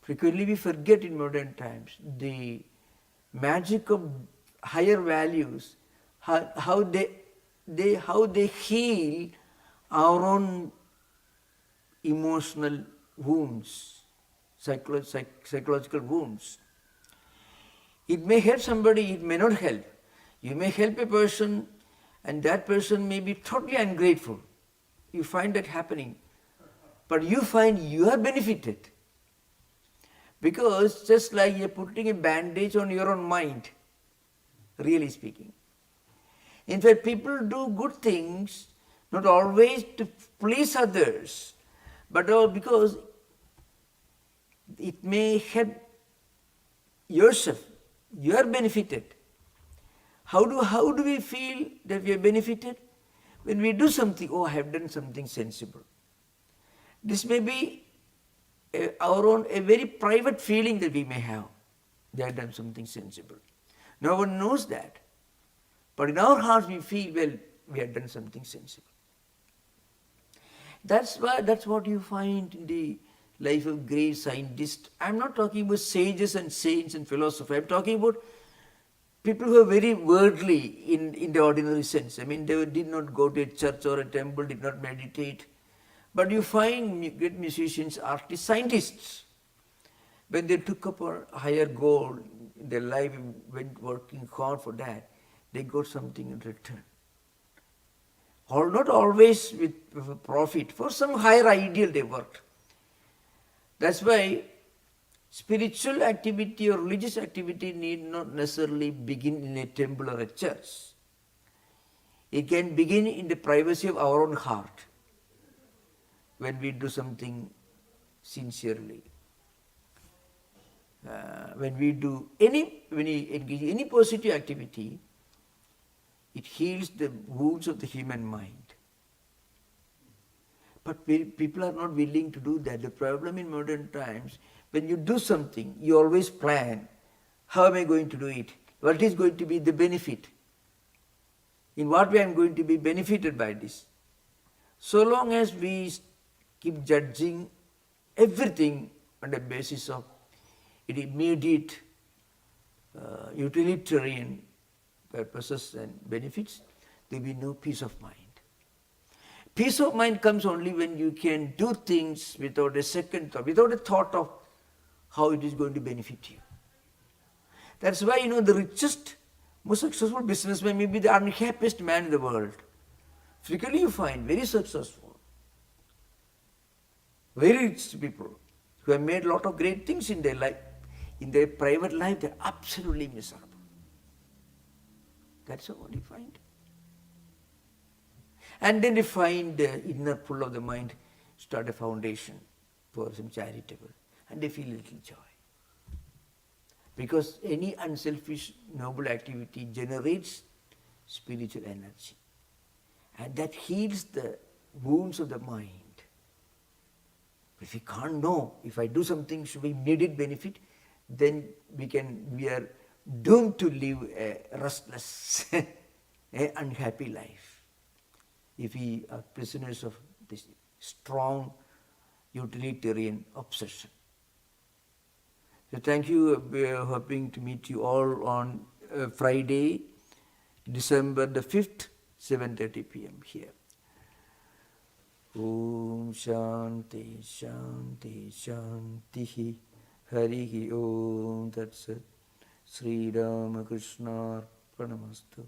Frequently we forget in modern times the magic of higher values, how they heal our own emotional wounds, psychological wounds. It may help somebody, it may not help. You may help a person and that person may be totally ungrateful. You find that happening. But you find you are benefited. Because just like you're putting a bandage on your own mind, really speaking. In fact, people do good things, not always to please others, but because it may help yourself. You are benefited. How do we feel that we are benefited? When we do something, I have done something sensible. This may be our own, a very private feeling that we may have. They have done something sensible. No one knows that. But in our hearts we feel, well, we have done something sensible. That's what you find in the life of great scientists. I'm not talking about sages and saints and philosophers. I'm talking about people who are very worldly in the ordinary sense. I mean, they did not go to a church or a temple, did not meditate. But you find great musicians, artists, scientists, when they took up a higher goal in their life, went working hard for that, they got something in return. Or not always with profit, for some higher ideal they worked. That's why spiritual activity or religious activity need not necessarily begin in a temple or a church. It can begin in the privacy of our own heart when we do something sincerely. When we engage in any positive activity, it heals the wounds of the human mind. But people are not willing to do that. The problem in modern times, when you do something, you always plan, how am I going to do it? What is going to be the benefit? In what way I am going to be benefited by this? So long as we keep judging everything on the basis of immediate utilitarian purposes and benefits, there will be no peace of mind. Peace of mind comes only when you can do things without a second thought, without a thought of how it is going to benefit you. That's why, the richest, most successful businessman may be the unhappiest man in the world. Frequently you find very successful, very rich people who have made a lot of great things in their life. In their private life, they're absolutely miserable. That's what you find. And then they find the inner pull of the mind, start a foundation for some charitable, and they feel a little joy. Because any unselfish, noble activity generates spiritual energy. And that heals the wounds of the mind. If we can't know, if I do something should be immediate benefit, then we are doomed to live a restless, unhappy life. If we are prisoners of this strong utilitarian obsession. So thank you. We are hoping to meet you all on Friday, December the 5th, 7:30 p.m. here. Om Shanti Shanti Shanti Harihi Om Tat Sat Sri Ramakrishna Pranamastu.